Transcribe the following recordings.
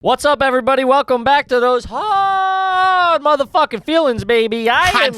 What's up, everybody? Welcome back to those hard motherfucking feelings, baby. I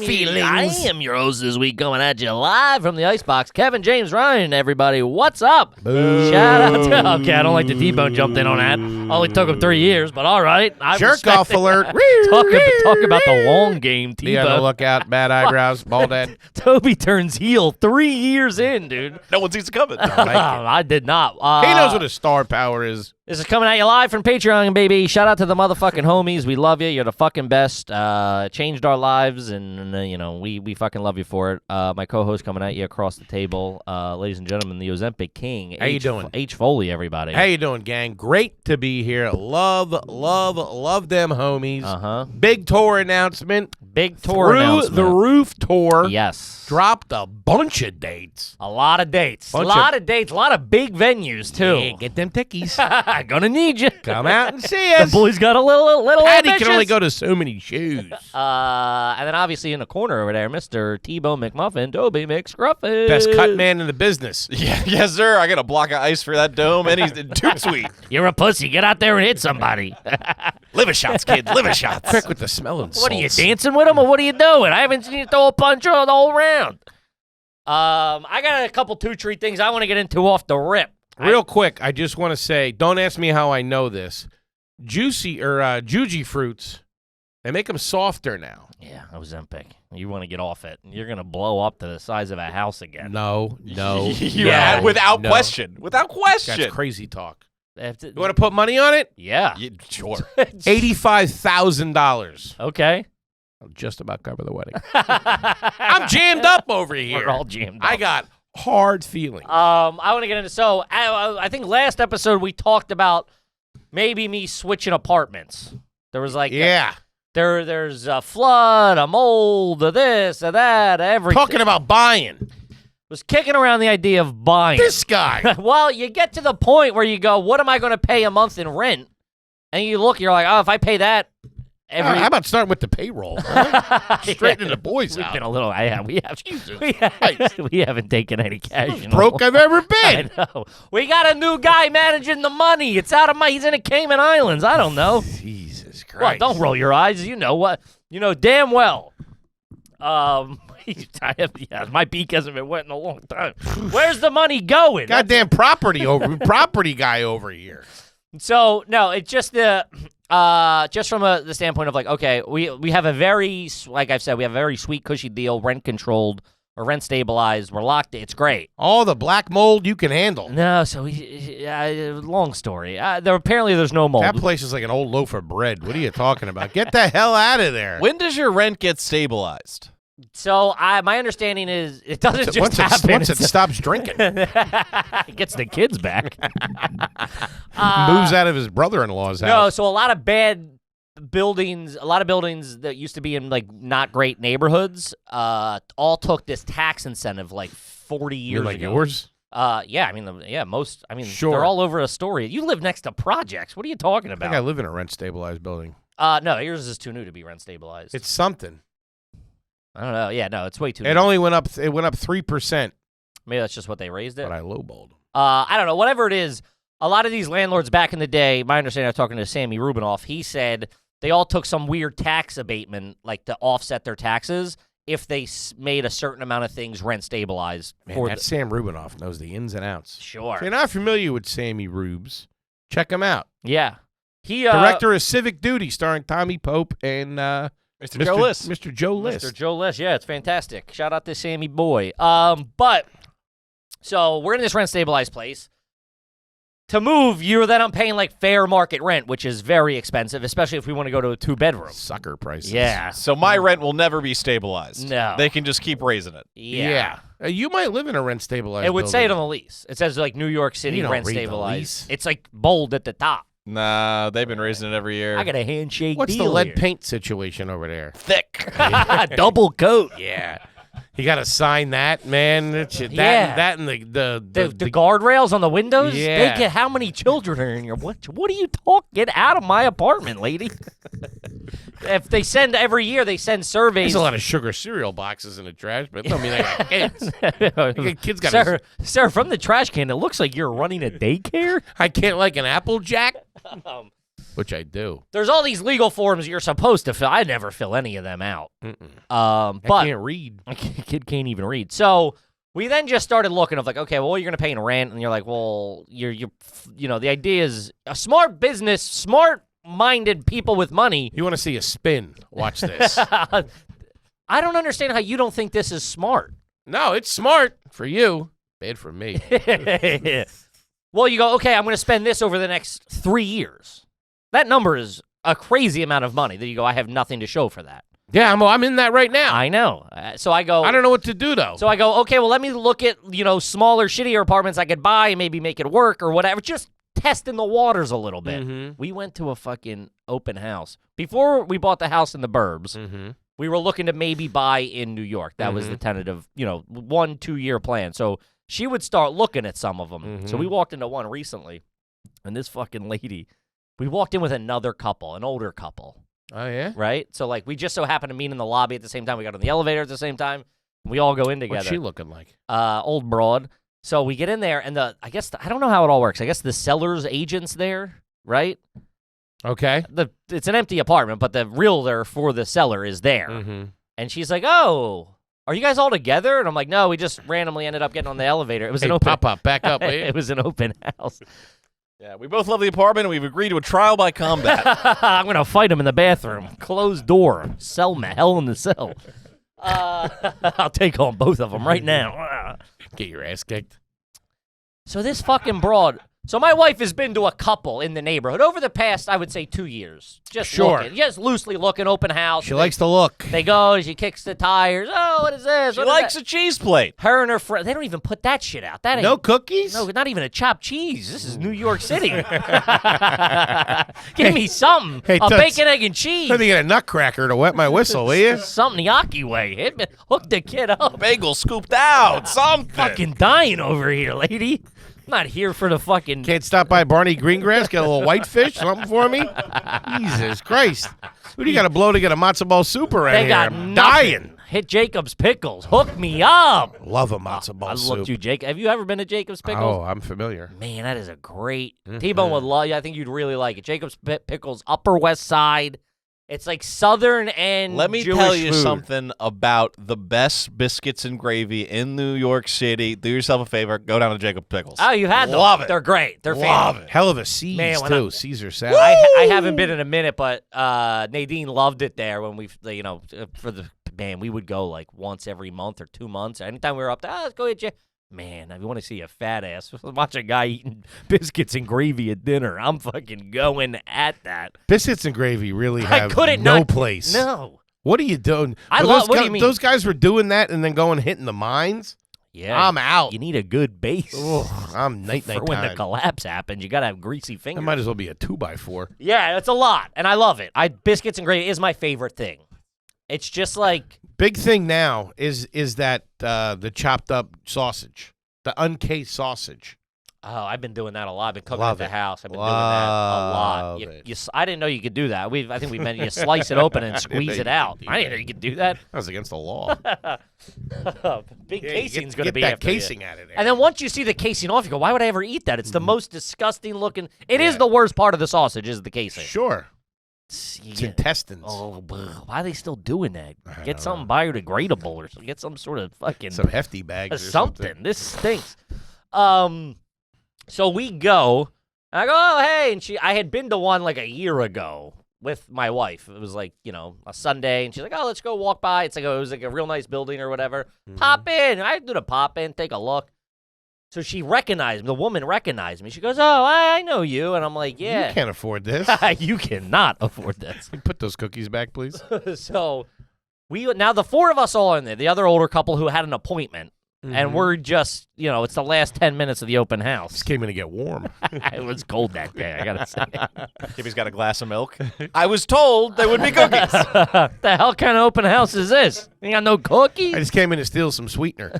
am your host this week, coming at you live from the Icebox. Kevin, James, Ryan, everybody. What's up? Boo. Shout out to... Okay, I don't like the T-Bone jumped in on that. Only took him 3 years, but all right. Jerk off alert. Talk about the long game, T-Bone. Be on the lookout, bad eyebrows, bald head. Toby turns heel 3 years in, dude. No one sees it coming. I did not. He knows what his star power is. This is coming at you live from Patreon, baby. Shout out to the motherfucking homies. We love you. You're the fucking best. Changed our lives, and we fucking love you for it. My co-host coming at you across the table, ladies and gentlemen, the Ozempic King. How you doing? H. Foley, everybody. How you doing, gang? Great to be here. Love them homies. Uh-huh. Big tour announcement. Big tour announcement. Through the Roof tour. Yes. Dropped a bunch of dates. A lot of dates. A lot of dates. A lot of big venues, too. Yeah, get them tickies. Gonna need you. Come out and see us. The boys got a little Daddy ambitious. can only go to so many shows. And then obviously in the corner over there, Mr. T-Bone McMuffin, Toby McScruffin. Best cut man in the business. Yeah, yes, sir. I got a block of ice for that dome, and he's too sweet. You're a pussy. Get out there and hit somebody. Liver shots, kids. Liver shots. Quick with the smelling salts. What are you, dancing with him, or what are you doing? I haven't seen you throw a punch all the whole round. I got a couple 2-3 things I want to get into off the rip. Real quick, I just want to say, don't ask me how I know this. Juji fruits, they make them softer now. Yeah, Ozempic. You want to get off it. You're going to blow up to the size of a house again. No. Yeah, without question. Without question. That's crazy talk. You You want to put money on it? Yeah. Sure. $85,000. Okay. I'll just about cover the wedding. I'm jammed up over here. We're all jammed up. I got hard feelings. I want to get into, so I think last episode we talked about maybe me switching apartments. There was like there's a flood, a mold, a this, a that, everything. Talking about buying. Was kicking around the idea of buying. This guy. Well, you get to the point where you go, what am I going to pay a month in rent? And you look, you're like, oh, if I pay that how about starting with the payroll? Huh? Straight into the boys' We've out. been a little, Jesus we haven't taken any cash. Broke I've ever been. I know. We got a new guy managing the money. It's out of he's in the Cayman Islands. I don't know. Jesus Christ. Well, don't roll your eyes. You know what? You know damn well. My beak hasn't been wet in a long time. Where's the money going? Goddamn property guy over here. So, no, it's just just from the standpoint of like, okay, we have a very, like I've said, we have a very sweet, cushy deal, rent controlled or rent stabilized. We're locked. It's great. All the black mold you can handle. No, so long story. There's no mold. That place is like an old loaf of bread. What are you talking about? Get the hell out of there. When does your rent get stabilized? So my understanding is it doesn't just happen. Once it stops drinking. It gets the kids back. Moves out of his brother-in-law's house. No, so a lot of buildings that used to be in like not great neighborhoods, all took this tax incentive like 40 years You're like ago. yours? Yeah, most. Sure. They're all over Astoria. You live next to projects. What are you talking I about? think I live in a rent-stabilized building. No, yours is too new to be rent stabilized. It's something. I don't know. Yeah, no, it's way too new. It only went up. It went up 3%. Maybe that's just what they raised it. But I lowballed them. I don't know. Whatever it is, a lot of these landlords back in the day, my understanding, I was talking to Sammy Rubinoff, he said they all took some weird tax abatement, like to offset their taxes, if they made a certain amount of things rent stabilized. Man, Sam Rubinoff knows the ins and outs. Sure. If you're not familiar with Sammy Rubes, check him out. Yeah. He Director of Civic Duty, starring Tommy Pope and Mr. Joe List. Mr. Joe List. Mr. Joe List, yeah, it's fantastic. Shout out to Sammy boy. So we're in this rent stabilized place. To move, I'm paying like fair market rent, which is very expensive, especially if we want to go to a 2-bedroom. Sucker prices. Yeah. So my rent will never be stabilized. No. They can just keep raising it. Yeah. You might live in a rent stabilized It would say it building. on the lease. It says like New York City You don't rent read the stabilized. lease. It's like bold at the top. Nah, they've been raising it every year. I got a handshake What's the deal lead here. paint situation over there? Thick. Double coat. Yeah. You got to sign that, man. That and The guardrails on the windows? Yeah. They get how many children are in here? What are you talking? Get out of my apartment, lady. If they send every year, they send surveys. There's a lot of sugar cereal boxes in the trash, but it don't mean I got kids. Kids got Sir, from the trash can, it looks like you're running a daycare. I can't like an Applejack. Which I do. There's all these legal forms you're supposed to fill. I never fill any of them out. I But can't read. kid can't even read. So we then just started looking of like, okay, well, you're going to pay in rent, and you're like, well, you know, the idea is a smart business, smart-minded people with money. You want to see a spin? Watch this. I don't understand how you don't think this is smart. No, it's smart for you. Bad for me. Well, you go, okay, I'm going to spend this over the next 3 years. That number is a crazy amount of money that you go, I have nothing to show for that. Yeah, I'm in that right now. I know. So I go. I don't know what to do, though. So I go, okay, well, let me look at, you know, smaller, shittier apartments I could buy and maybe make it work or whatever. Just testing the waters a little bit. Mm-hmm. We went to a fucking open house. Before we bought the house in the burbs, we were looking to maybe buy in New York. That was the tentative, 1-2 year plan. So she would start looking at some of them. So we walked into one recently, and this fucking lady, we walked in with another couple, an older couple. Oh, yeah? Right? So, like, we just so happened to meet in the lobby at the same time. We got on the elevator at the same time. We all go in together. What's she looking like? Old broad. So we get in there, and I don't know how it all works. I guess the seller's agent's there, right? Okay. It's an empty apartment, but the realtor for the seller is there. And she's like, oh, are you guys all together? And I'm like, no, we just randomly ended up getting on the elevator. It was an open pop-up, back up, will you? It was an open house. Yeah, we both love the apartment, and we've agreed to a trial by combat. I'm going to fight him in the bathroom. Closed door. Hell in the cell. I'll take on both of them right now. Get your ass kicked. So this fucking broad. So my wife has been to a couple in the neighborhood over the past, I would say, 2 years. Just looking, just loosely looking, open house. She likes to look. They go, she kicks the tires. Oh, what is this? She likes a cheese plate. Her and her friend, they don't even put that shit out. That ain't, no cookies? No, not even a chopped cheese. This is New York City. Give me something. Hey, a bacon, egg, and cheese. Let me get a nutcracker to wet my whistle, will you? Something Yaki way. Hook the kid up. Bagel scooped out. Something. Fucking dying over here, lady. I'm not here for the fucking... Can't stop by Barney Greengrass, get a little whitefish, something for me? Jesus Christ. Who do you got to blow to get a matzo ball soup around They here? got I'm nothing. dying. Hit Jacob's Pickles. Hook me up. Love a matzo ball I soup. looked you, Jake. Have you ever been to Jacob's Pickles? Oh, I'm familiar. Man, that is a great... T-Bone would love you. I think you'd really like it. Jacob's Pickles, Upper West Side. It's like Southern and Let me Jewish tell you food. something about the best biscuits and gravy in New York City. Do yourself a favor. Go down to Jacob Pickles. Oh, you had them. Love it. They're great. They're Love fantastic. it. Hell of a C's, Man, when too. I- Caesar salad. I haven't been in a minute, but Nadine loved it there when we, for the, man, we would go like once every month or 2 months. Anytime we were up there, let's go eat. Man, I want to see a fat ass. Watch a guy eating biscuits and gravy at dinner. I'm fucking going at that. Biscuits and gravy really I have couldn't no not- place. No. What are you doing? I Well, love- those what do guys- you mean? Those guys were doing that and then going hitting the mines? Yeah. I'm out. You need a good base. Ugh, I'm night-night For when the time. collapse happens, you got to have greasy That fingers. might as well be a 2x4. Yeah, it's a lot, and I love it. Biscuits and gravy is my favorite thing. It's just like... Big thing now is that the chopped up sausage, the uncased sausage. Oh, I've been doing that a lot. I've been cooking Love at the it. house. I've been doing that a lot. Love it. I didn't know you could do that. I think we meant you slice it open and I didn't know squeeze you it out. could do I didn't know you could do that. That was against the law. Big Yeah, casing's get going to be that after you. casing out of there. And then once you see the casing off, you go, why would I ever eat that? It's the most disgusting looking. It is the worst part of the sausage is the casing. Sure. You It's get- intestines. Oh, why are they still doing that? I Get don't something biodegradable or get some sort of fucking Some hefty bags or something. This stinks. So we go. And I go, oh hey, and I had been to one like a year ago with my wife. It was like a Sunday, and she's like, oh let's go walk by. It was like a real nice building or whatever. Pop in. I do the pop in, take a look. So she recognized me. The woman recognized me. She goes, oh I know you, and I'm like, yeah. You can't afford this. You cannot afford this. Put those cookies back, please. So now the four of us all in there. The other older couple who had an appointment. And we're just, it's the last 10 minutes of the open house. Just came in to get warm. It was cold that day, I gotta say. Kippy's got a glass of milk. I was told there would be cookies. The hell kind of open house is this? You got no cookies? I just came in to steal some sweetener.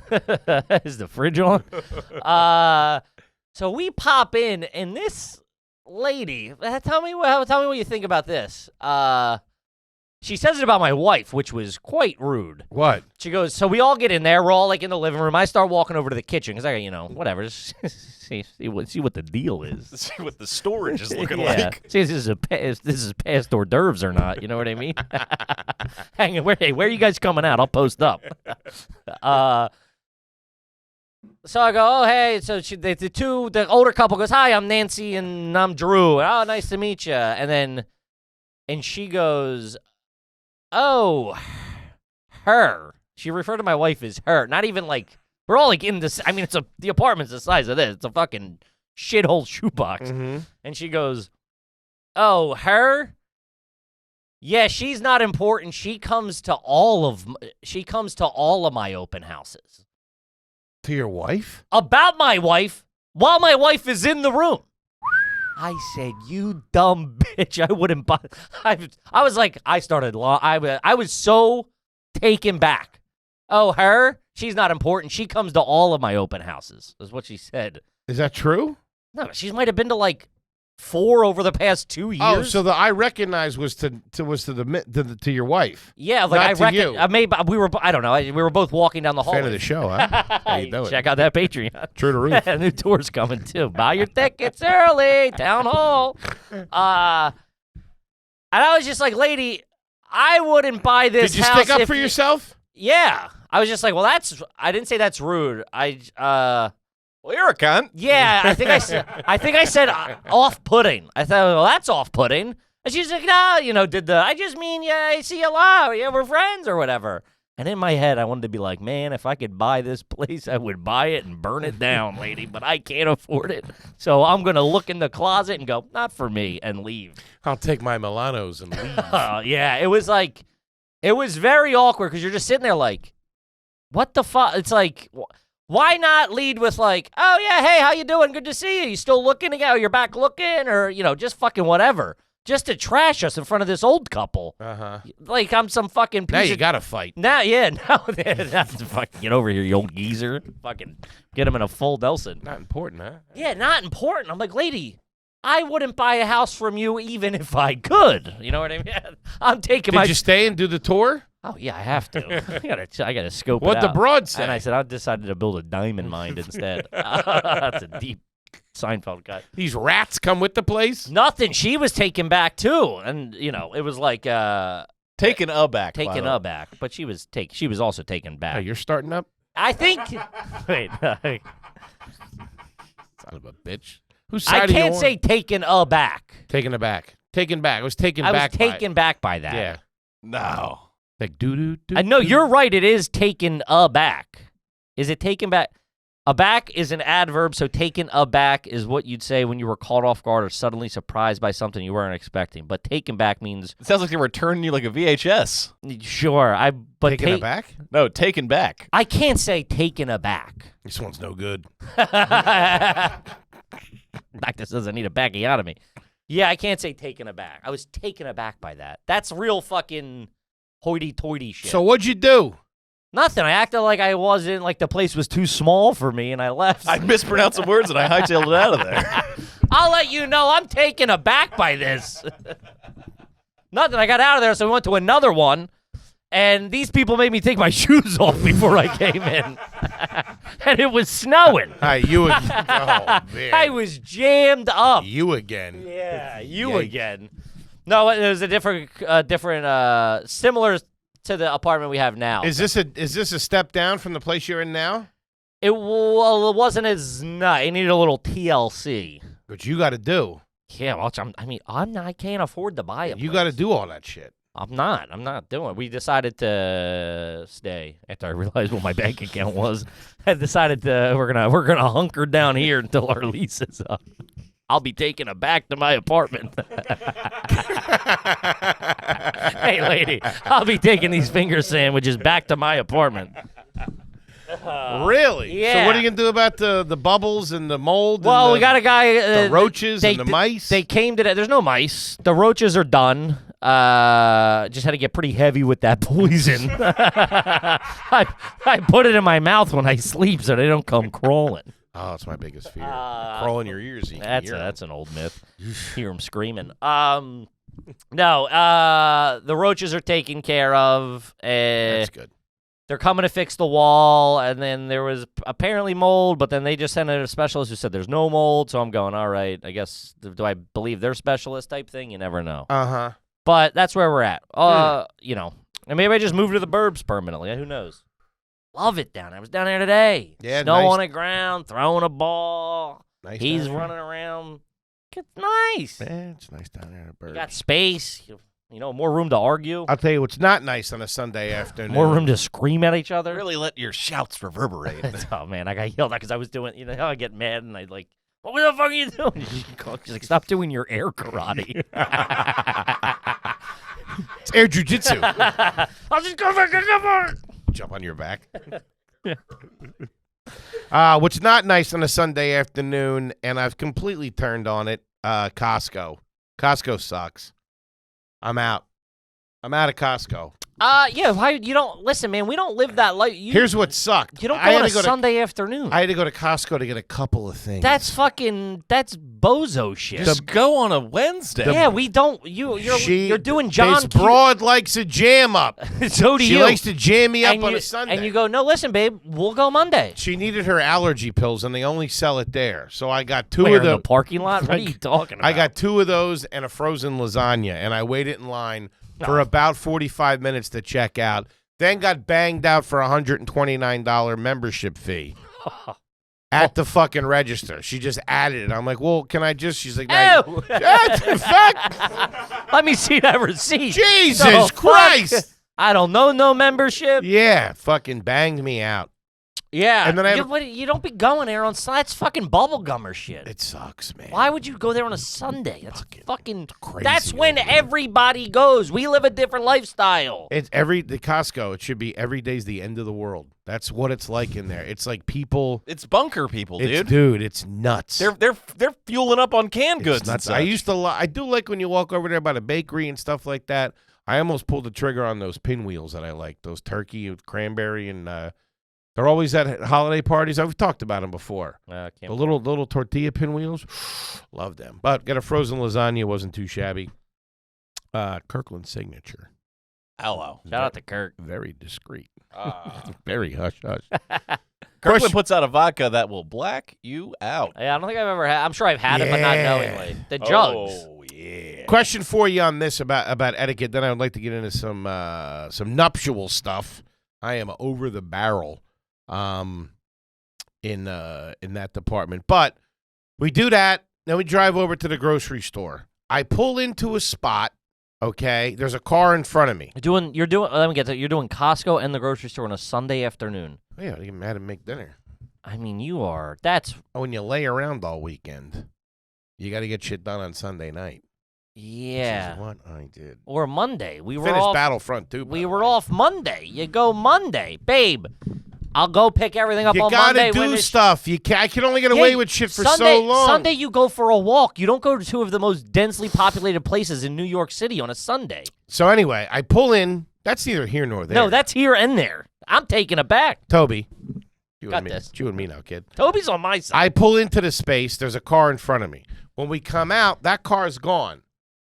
Is the fridge on? So we pop in, and this lady, tell me what you think about this. She says it about my wife, which was quite rude. What? She goes, so we all get in there. We're all like in the living room. I start walking over to the kitchen because I got, whatever. Just see what the deal is. See what the storage is looking Yeah. like. See if this is past hors d'oeuvres or not. You know what I mean? Hang on, where are you guys coming out? I'll post up. So I go, oh, hey. So the older couple goes, hi, I'm Nancy and I'm Drew. Oh, nice to meet you. And she goes, oh, her. She referred to my wife as her. Not even like, we're all like in this. I mean, the apartment's the size of this. It's a fucking shithole shoebox. Mm-hmm. And she goes, oh, her? Yeah, she's not important. She comes to all of my open houses. To your wife? About my wife while my wife is in the room. I said, you dumb bitch. I wouldn't buy. I was like, I was so taken back. Oh, her? She's not important. She comes to all of my open houses, is what she said. Is that true? No, she might have been to like 4 over the past 2 years. Oh, so the I recognize was to your wife. Yeah, like Not I to reckon. you. I don't know. We were both walking down the hallway. Fan of the show, huh? How you doing? Check out that Patreon. True to roof. New tour's coming too. Buy your tickets early. Town hall. And I was just like, lady, I wouldn't buy this Did you house stick up if for yourself? Yeah. I was just like, well, I didn't say that's rude. Well, you're a cunt. Yeah, I think I said off-putting. I thought, well, that's off-putting. And she's like, no, I just mean, yeah, I see you a lot. Yeah, we're friends or whatever. And in my head, I wanted to be like, man, if I could buy this place, I would buy it and burn it down, lady. But I can't afford it. So I'm going to look in the closet and go, not for me, and leave. I'll take my Milanos and leave. Yeah, it was very awkward because you're just sitting there like, what the fuck? It's like, why not lead with like, oh, yeah, hey, how you doing? Good to see you. You still looking again? Or you're back looking? Or, just fucking whatever. Just to trash us in front of this old couple. Uh-huh. Like I'm some fucking piece Now you got to fight. Now, fucking get over here, you old geezer. Fucking get him in a full Nelson. Not important, huh? Yeah, not important. I'm like, lady, I wouldn't buy a house from you even if I could. You know what I mean? I'm taking Did you stay and do the tour? Oh, yeah, I have to. I gotta scope it What'd the out. broad say? And I said, I decided to build a diamond mine instead. That's a deep Seinfeld cut. These rats come with the place? Nothing. She was taken back, too. And, it was like... Taken aback. Taken aback. But she was also taken back. Oh, you're starting up? I think... Wait. Son of a bitch. Whose side I are you can't on? say taken aback. Taken aback. Taken back. I was taken I back was taken back by that. Yeah. No. Like doo-doo-doo. I know you're right. It is taken aback. Is it taken back? Aback is an adverb, so taken aback is what you'd say when you were caught off guard or suddenly surprised by something you weren't expecting. But taken back means It sounds like they were turning you like a VHS. sure. But Taken aback? No, taken back. I can't say taken aback. This one's no good. Practice doesn't need a backing out of me. Yeah, I can't say taken aback. I was taken aback by that. That's real fucking hoity-toity shit. So what'd you do? Nothing. I acted like I wasn't, like the place was too small for me, and I left. I mispronounced some words and I hightailed it out of there. I'll let you know I'm taken aback by this. Nothing. I got out of there, so we went to another one, and these people made me take my shoes off before I came in. And it was snowing. Hi, you again. Oh, man. I was jammed up. You again. Yeah, you Yikes. again. No, it was a different, similar to the apartment we have now. Is this a step down from the place you're in now? It wasn't as nice. It needed a little TLC. Which you got to do. Yeah, well, I can't afford to buy it. You got to do all that shit. I'm not doing it. We decided to stay after I realized what my bank account was. I decided we're gonna hunker down here until our lease is up. I'll be taking it back to my apartment. Hey, lady, I'll be taking these finger sandwiches back to my apartment. Really? Yeah. So what are you going to do about the bubbles and the mold? Well, and we got a guy. the roaches and the mice? They came to that. There's no mice. The roaches are done. Just had to get pretty heavy with that poison. I put it in my mouth when I sleep so they don't come crawling. Oh, it's my biggest fear. Crawl in your ears. So you can hear 'em. That's an old myth. Hear them screaming. No, the roaches are taken care of. That's good. They're coming to fix the wall, and then there was apparently mold, but then they just sent in a specialist who said there's no mold, so I'm going, all right, I guess, do I believe they're specialist type thing? You never know. Uh-huh. But that's where we're at. You know, and maybe I just moved to the burbs permanently. Who knows? Love it down there. I was down there today. Yeah, Snow nice. on the ground, throwing a ball. Nice. He's down there. running around. It's nice. Yeah, it's nice down there in the You burbs. got space. You know, more room to argue. I'll tell you what's not nice on a Sunday afternoon. More room to scream at each other. Really let your shouts reverberate. Oh, man, I got yelled at because I was doing, you know how I get mad and I like, what the fuck are you doing? She's like, stop doing your air karate. It's air jujitsu. I'll just go back and cover. Jump on your back. What's not nice on a Sunday afternoon, and I've completely turned on it, Costco. Costco sucks. I'm out. I'm out of Costco. Yeah, why you don't listen, man? We don't live that life. Here's what sucked. You don't I go had on a to go to- Sunday afternoon. I had to go to Costco to get a couple of things. That's bozo shit. Just go on a Wednesday. Yeah, we don't. You're doing John. This broad likes a jam up. So do She you. likes to jam me up and on you, a Sunday. And you go, no, listen, babe, we'll go Monday. She needed her allergy pills, and they only sell it there. So I got two Where, of in them. the parking lot? What are you talking about? I got two of those and a frozen lasagna, and I waited in line for about 45 minutes to check out. Then got banged out for a $129 membership fee at the fucking register. She just added it. I'm like, well, can I just? She's like, Ew. fuck. Let me see that receipt. Jesus The fuck? Christ. I don't know no membership. Yeah, fucking banged me out. Yeah. And then I you don't be going there on Sunday. That's fucking bubblegum or shit. It sucks, man. Why would you go there on a Sunday? That's fucking crazy That's when over there. everybody goes. We live a different lifestyle. It's the Costco. It should be every day's the end of the world. That's what it's like in there. It's like people. It's bunker people, dude. Dude, it's nuts. They're fueling up on canned goods. It's nuts. and I such. used to. I do like when you walk over there by the bakery and stuff like that. I almost pulled the trigger on those pinwheels that I like. Those turkey with cranberry and. They're always at holiday parties. I've talked about them before. The little tortilla pinwheels, love them. But get a frozen lasagna, wasn't too shabby. Kirkland signature, Hello. Shout out to Kirk. very discreet, very hush hush. Kirkland puts out a vodka that will black you out. Yeah, I don't think I've ever had. I'm sure I've had it, but not Yeah. knowingly. The jugs. Oh, yeah. Question for you on this about etiquette. Then I would like to get into some nuptial stuff. I am over the barrel. In that department. But we do that, then we drive over to the grocery store. I pull into a spot, okay? There's a car in front of me. You're doing. Let me get to. You're doing Costco and the grocery store on a Sunday afternoon. Oh, yeah, I get mad and make dinner. I mean, you are. That's When you lay around all weekend, you got to get shit done on Sunday night. Which yeah. is what I did. Or Monday. We were Finished off. Battlefront, too. We were off Monday. You go Monday, babe. I'll go pick everything up You on got Monday. to when do it's- stuff. I can only get away with shit for Sunday, so long. Sunday, you go for a walk. You don't go to two of the most densely populated places in New York City on a Sunday. So anyway, I pull in. That's neither here nor there. No, that's here and there. I'm taking it back. Toby. You Got and me. this. It's you and me now, kid. Toby's on my side. I pull into the space. There's a car in front of me. When we come out, that car's gone.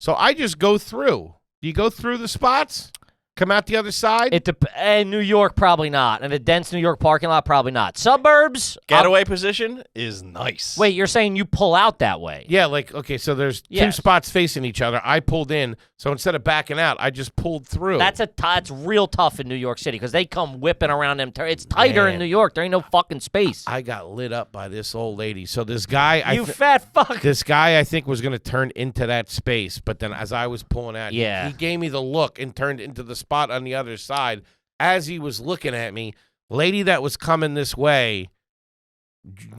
So I just go through. Do you go through the spots? Come out the other side? In New York, probably not. In a dense New York parking lot, probably not. Suburbs. Getaway position is nice. Wait, you're saying you pull out that way? Yeah, like, okay, so there's two Yes. spots facing each other. I pulled in, so instead of backing out, I just pulled through. That's real tough in New York City because they come whipping around them. It's tighter in Man. New York. There ain't no fucking space. I got lit up by this old lady. So this guy, You fat fuck. this guy I think was going to turn into that space, but then as I was pulling out, Yeah. he gave me the look and turned into the spot on the other side. As he was looking at me, lady that was coming this way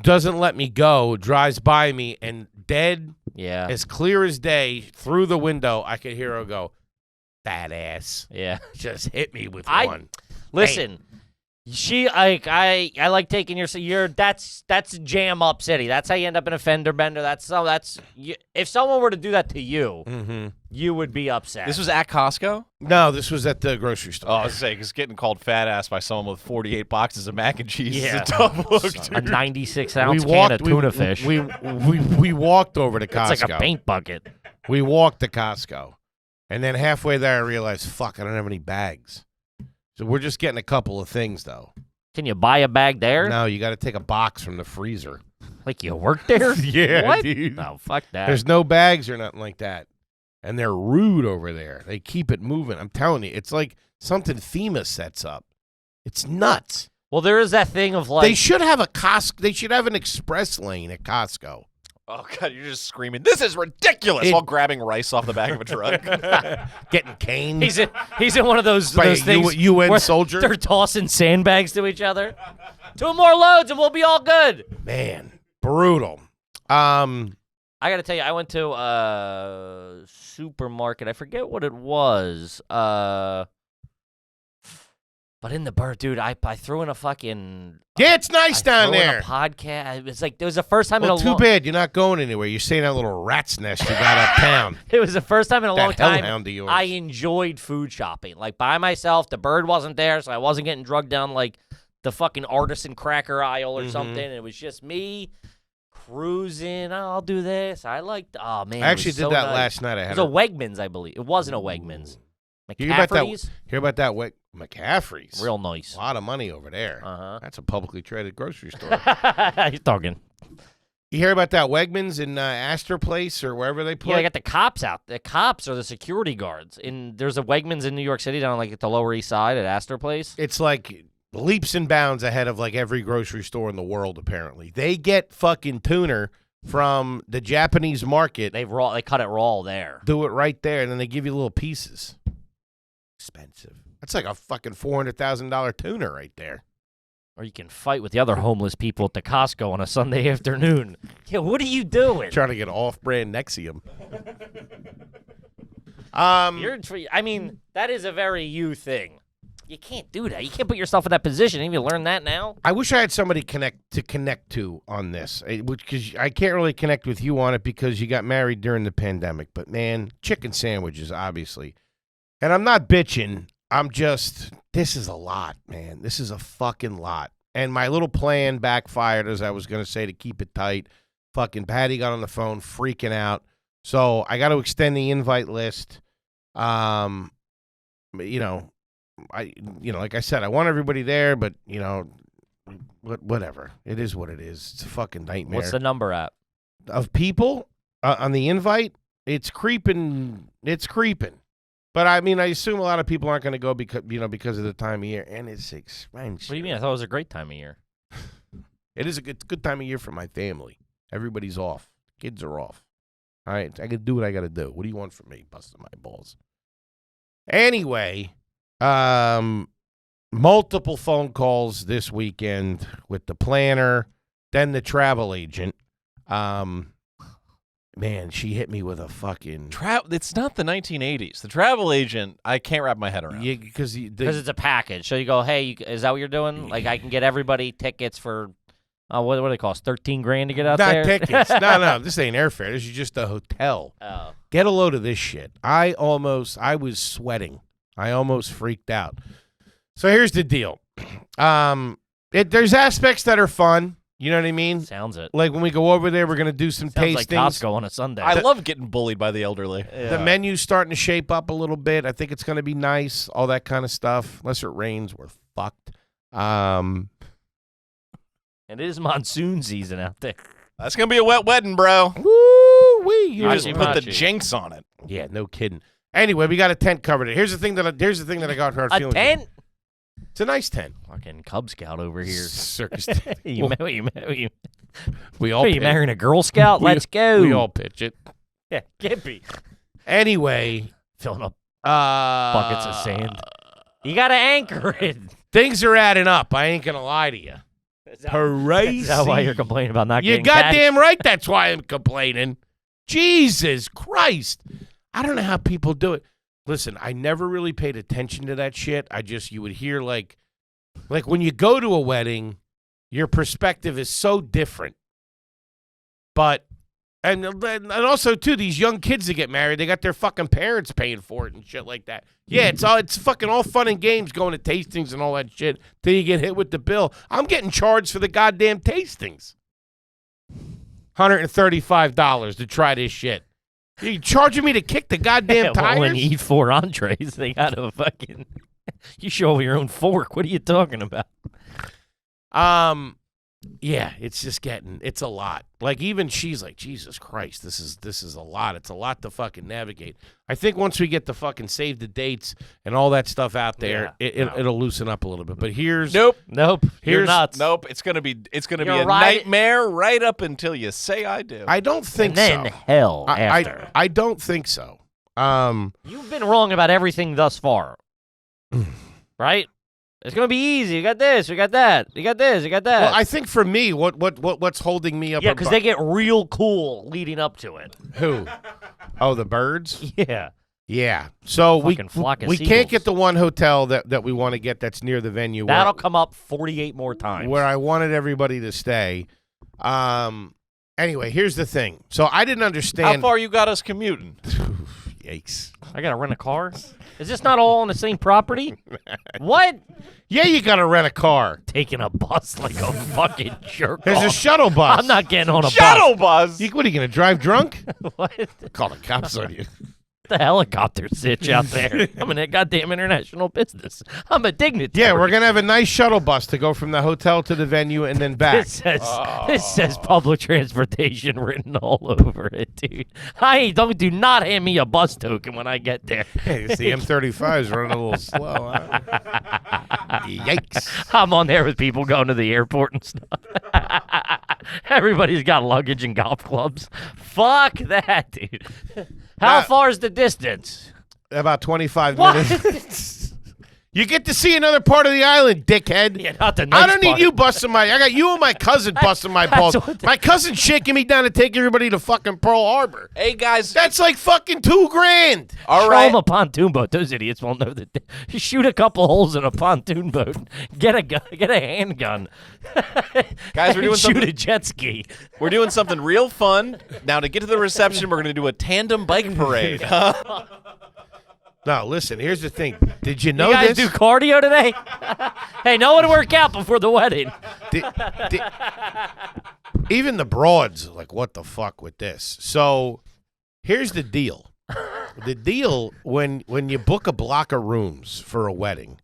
doesn't let me go, drives by me, and dead Yeah. as clear as day through the window, I could hear her go, "That ass." Yeah. Just hit me with I- one. Listen, I like taking your that's jam up city. That's how you end up in a fender bender. If someone were to do that to you, Mm-hmm. you would be upset. This was at Costco? No, this was at the grocery store. Oh, I was saying, because getting called fat ass by someone with 48 boxes of mac and cheese Yeah. is a tough look, a dude. 96-ounce can of tuna fish. We walked over to Costco. It's like a paint bucket. We walked to Costco. And then halfway there, I realized, fuck, I don't have any bags. So we're just getting a couple of things, though. Can you buy a bag there? No, you got to take a box from the freezer. Like you work there? Yeah, what? dude. No, fuck that. There's no bags or nothing like that. And they're rude over there. They keep it moving. I'm telling you, it's like something FEMA sets up. It's nuts. Well, there is that thing of like They should have They should have an express lane at Costco. Oh, God, you're just screaming, this is ridiculous, while grabbing rice off the back of a truck. Getting caned. he's in one of those by a things UN where soldier. they're tossing sandbags to each other. 2 more loads and we'll be all good. Man, brutal. I got to tell you, I went to a supermarket. I forget what it was. But in the bird, dude, I threw in a fucking. Yeah, it's nice down threw in there. a podcast. It was like it was the first time Well, in a too long. bad you're not going anywhere. You're staying in that little rat's nest you got uptown. It was the first time in a long That time hellhound of yours. I enjoyed food shopping. Like by myself, the bird wasn't there, so I wasn't getting drugged down like the fucking artisan cracker aisle or something. It was just me cruising. Oh, I'll do this. I liked. Oh man, I actually it was did so that nice. last night. I It had was a Wegmans, I believe. It wasn't a Wegmans. Hear about that? McCaffrey's, Hear about that? McCaffrey's. real nice. A lot of money over there. That's a publicly traded grocery store. You're talking. You hear about that Wegmans in Astor Place or wherever they put? Yeah, they got the cops out. The cops are the security guards. There's a Wegmans in New York City down like at the Lower East Side at Astor Place. It's like leaps and bounds ahead of like every grocery store in the world. Apparently, they get fucking tuna from the Japanese market. They cut it raw there. Do it right there, and then they give you little pieces. Expensive. That's like a fucking $400,000 tuna right there. Or you can fight with the other homeless people at the Costco on a Sunday afternoon. Yeah, what are you doing? Trying to get off-brand Nexium. I mean, that is a very you thing. You can't do that. You can't put yourself in that position. Have you learned that now? I wish I had somebody to connect to on this, because I can't really connect with you on it because you got married during the pandemic. But man, chicken sandwiches, obviously. And I'm not bitching. This is a lot, man. This is a fucking lot. And my little plan backfired, as I was going to say, to keep it tight. Fucking Patty got on the phone freaking out. So I got to extend the invite list. Like I said, I want everybody there, but, whatever. It is what it is. It's a fucking nightmare. What's the number at? Of people on the invite? It's creeping. It's creeping. But I mean, I assume a lot of people aren't going to go because of the time of year, and it's expensive. What do you mean? I thought it was a great time of year. It is a good time of year for my family. Everybody's off. Kids are off. All right, I can do what I got to do. What do you want from me? Busting my balls. Anyway, multiple phone calls this weekend with the planner, then the travel agent. Man, she hit me with a fucking... It's not the 1980s. The travel agent, I can't wrap my head around. Yeah, because it's a package. So you go, hey, is that what you're doing? Like, I can get everybody tickets for, what do they cost? $13,000 to get out there? Not tickets. No, this ain't airfare. This is just a hotel. Oh. Get a load of this shit. I was sweating. I almost freaked out. So here's the deal. There's aspects that are fun. You know what I mean? Sounds it. Like when we go over there, we're going to do some Sounds tastings. like Costco on a Sunday. I love getting bullied by the elderly. Yeah. The menu's starting to shape up a little bit. I think it's going to be nice, all that kind of stuff. Unless it rains, we're fucked. It is monsoon season out there. That's going to be a wet wedding, bro. Woo-wee. You just Machi, put the machi. jinx on it. Yeah, no kidding. Anyway, we got a tent covered. Here's the thing that I got hurt A feeling. tent? It's a nice tent. Fucking Cub Scout over here. Circus tent. you We all are you pitch- marrying a Girl Scout? Let's go. We all pitch it. Yeah, Kippy. Anyway, Filling up buckets buckets of sand. You got to anchor it. Things are adding up. I ain't gonna lie to you. Crazy. Is that why you're complaining about not You're getting catch? goddamn right. That's why I'm complaining. Jesus Christ. I don't know how people do it. Listen, I never really paid attention to that shit. You would hear like when you go to a wedding, your perspective is so different. But, and also too, these young kids that get married, they got their fucking parents paying for it and shit like that. Yeah, it's fucking all fun and games going to tastings and all that shit till you get hit with the bill. I'm getting charged for the goddamn tastings. $135 to try this shit. You charging me to kick the goddamn Well, tires? when you eat 4 entrees, they got to fucking. You show over your own fork. What are you talking about? Yeah, it's just it's a lot. Like even she's like, Jesus Christ, this is a lot. It's a lot to fucking navigate. I think once we get the fucking save the dates and all that stuff out there, it'll loosen up a little bit. But here's Nope. You're Here's- nuts. Nope. It's gonna be You're a right. nightmare right up until you say I do. I don't think And then so. hell after. I don't think so. You've been wrong about everything thus far. Right? It's going to be easy. You got this. You got that. You got this. You got that. Well, I think for me, what's holding me up? yeah, because they get real cool leading up to it. Who? Oh, the birds. Yeah. Yeah. So Fucking flock of we can't seagulls. get the one hotel that we want to get that's near the venue. That'll come up 48 more times. where I wanted everybody to stay. Anyway, here's the thing. So I didn't understand. How far you got us commuting? Yikes. I got to rent a car? Is this not all on the same property? What? Yeah, you got to rent a car. Taking a bus like a fucking jerk There's a off. shuttle bus. I'm not getting on a Shuttle bus. What are you going to drive drunk? bus. What? Call the cops on you. The helicopter sitch out there. I'm in a goddamn international business. I'm a dignitary. Yeah, we're going to have a nice shuttle bus to go from the hotel to the venue and then back. This says public transportation written all over it, dude. Do not hand me a bus token when I get there. Hey, it's the M35 is running a little slow. Huh? Yikes. I'm on there with people going to the airport and stuff. Everybody's got luggage and golf clubs. Fuck that, dude. How far is the distance? About 25 What? minutes. You get to see another part of the island, dickhead. Yeah, not the nice I don't need part. you busting I got you and my cousin busting my balls. what My cousin shaking me down to take everybody to fucking Pearl Harbor. Hey guys. That's like fucking $2,000. All Show right. them a pontoon boat. Those idiots won't know that. You shoot a couple holes in a pontoon boat. Get a gun. Get a handgun. Guys, we're doing shoot something- a jet ski. We're doing something real fun. Now, to get to the reception, we're going to do a tandem bike parade. No, listen, here's the thing. Did you know You guys this? do cardio today? Hey, no one work out before the wedding. Did- even the broads are like, what the fuck with this? So here's the deal. The deal when you book a block of rooms for a wedding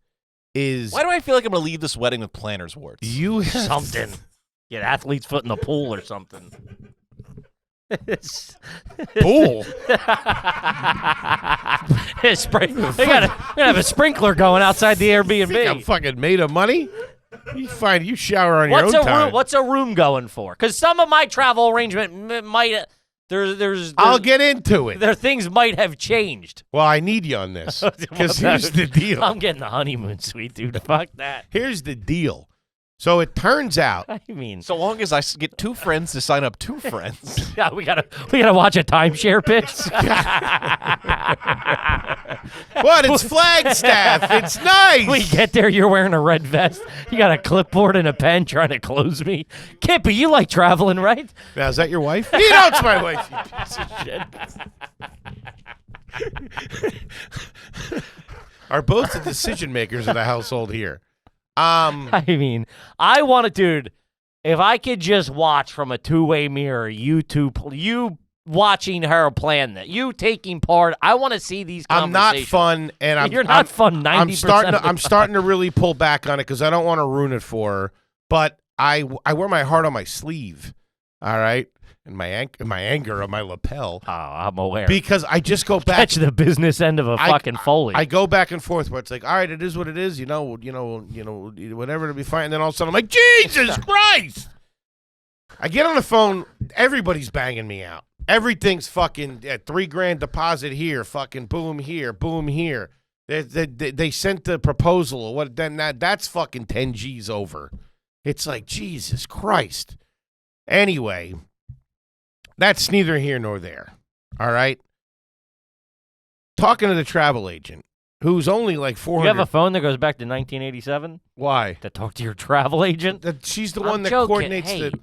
is Why do I feel like I'm going to leave this wedding with planner's warts? you Something. Get athlete's foot in the pool or something. pool. They gotta have a sprinkler going outside the I'm Airbnb. fucking made of money. You shower on your own time. What's a room going for? Because some of my travel arrangement might I'll get into it. things might have changed. Well, I need you on this because here's the deal. I'm getting the honeymoon suite, dude. Fuck that. Here's the deal. So it turns out I mean, So long as I get 2 friends to sign up 2 friends. yeah, we gotta watch a timeshare pitch. what? It's Flagstaff. It's nice. We get there, you're wearing a red vest. You got a clipboard and a pen trying to close me. Kippy, you like traveling, right? Now, is that your wife? You know it's my wife, you piece of shit. Are both the decision makers of the household here? I mean, I want to, dude. If I could just watch from a two-way mirror, you watching her plan that, you taking part. I want to see these I'm not conversations. fun, and You're not fun 90% I'm starting to really pull back on it because I don't want to ruin it for her. But I wear my heart on my sleeve, all right, and my anger on my lapel Oh, I'm aware. because I just go back. Catch the business end of a fucking Foley. I go back and forth where it's like, all right, it is what it is, you know, whatever, to be fine. And then all of a sudden, I'm like, Jesus Christ! I get on the phone, everybody's banging me out. Everything's fucking $3,000 deposit here, fucking boom here, boom here. They sent the proposal, or what? Then that's fucking 10 G's over. It's like, Jesus Christ. Anyway, that's neither here nor there. All right. Talking to the travel agent, who's only like 400. you have a phone that goes back to 1987 Why? to talk to your travel agent? She's the I'm one that joking. coordinates Hey, the.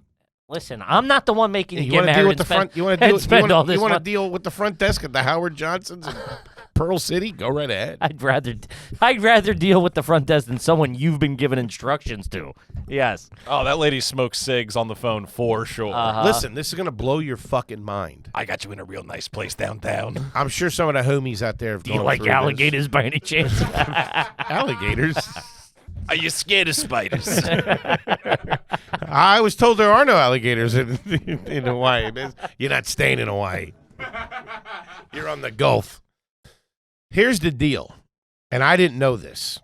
listen, I'm not the one making you, You get want to married deal and with the spend, front? You want to and deal? spend all this You want to money. deal with the front desk at the Howard Johnsons in Pearl City? Go right ahead. I'd rather deal with the front desk than someone you've been given instructions to. Yes. Oh, that lady smokes cigs on the phone for sure. Listen, this is going to blow your fucking mind. I got you in a real nice place downtown. I'm sure some of the homies out there have Do you gone like through this. alligators by any chance? Alligators? Are you scared of spiders? I was told there are no alligators in Hawaii. You're not staying in Hawaii. You're on the Gulf. Here's the deal, and I didn't know this.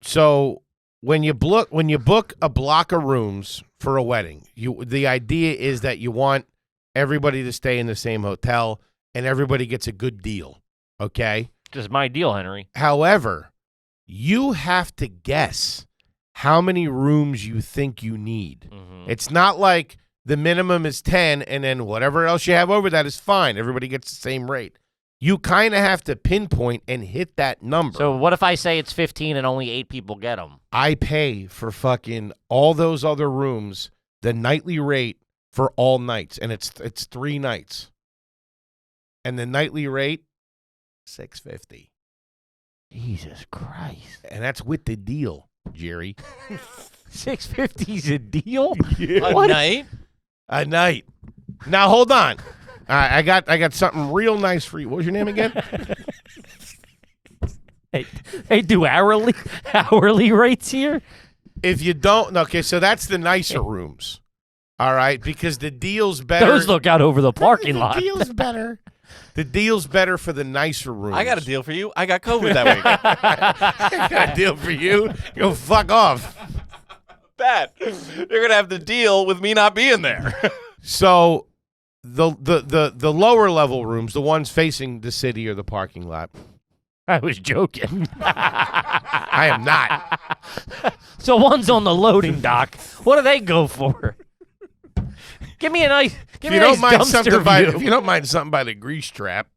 So when you book a block of rooms for a wedding, the idea is that you want everybody to stay in the same hotel and everybody gets a good deal. Okay? Just my deal, Henry. However, you have to guess how many rooms you think you need. Mm-hmm. It's not like the minimum is 10 and then whatever else you have over that is fine. Everybody gets the same rate. You kind of have to pinpoint and hit that number. So what if I say it's 15 and only 8 people get them? I pay for fucking all those other rooms, the nightly rate for all nights, and it's 3 nights. And the nightly rate, $650. Jesus Christ. And that's with the deal, Jerry. $650's a deal? A night? A night. Now hold on. I got something real nice for you. What was your name again? They do hourly rates here? If you don't, okay, so that's the nicer rooms. All right, because the deal's better. Those look out over the parking lot. The deal's better. The deal's better for the nicer rooms. I got a deal for you. I got COVID that week. I got a deal for you. Go fuck off. Bad. You're gonna have to deal with me not being there. So the lower level rooms, the ones facing the city or the parking lot. I was joking. I am not. So one's on the loading dock. What do they go for? Give me a nice If you don't mind dumpster if you don't mind something by the grease trap,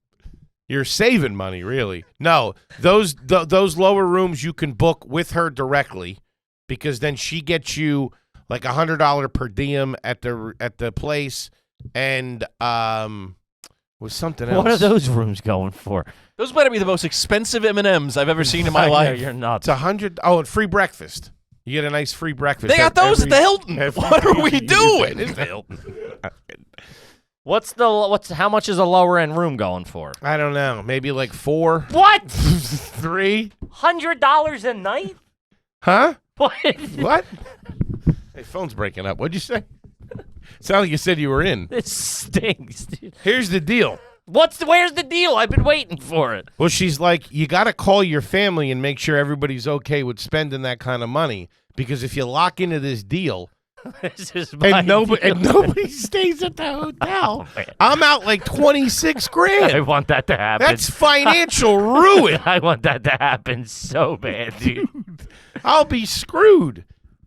you're saving money, really. No, those lower rooms you can book with her directly, because then she gets you like $100 per diem at the place, and was something else. What are those rooms going for? Those better be the most expensive M&Ms I've ever seen in my life. You're nuts. It's $100. Oh, and free breakfast. You get a nice free breakfast. They got those at the Hilton. What are we It doing? is the Hilton. How much is a lower end room going for? I don't know. Maybe like 4. What? 3? $100 a night? Huh? What? What? Hey, phone's breaking up. What'd you say? Sounded like you said you were in. This stinks, dude. Here's the deal. Where's the deal? I've been waiting for it. Well, she's like, you got to call your family and make sure everybody's okay with spending that kind of money, because if you lock into this deal This is my and nobody deal. stays at the hotel, Oh, man. I'm out like 26 I grand. want that to happen. That's financial ruin. I want that to happen so bad, dude. I'll be screwed.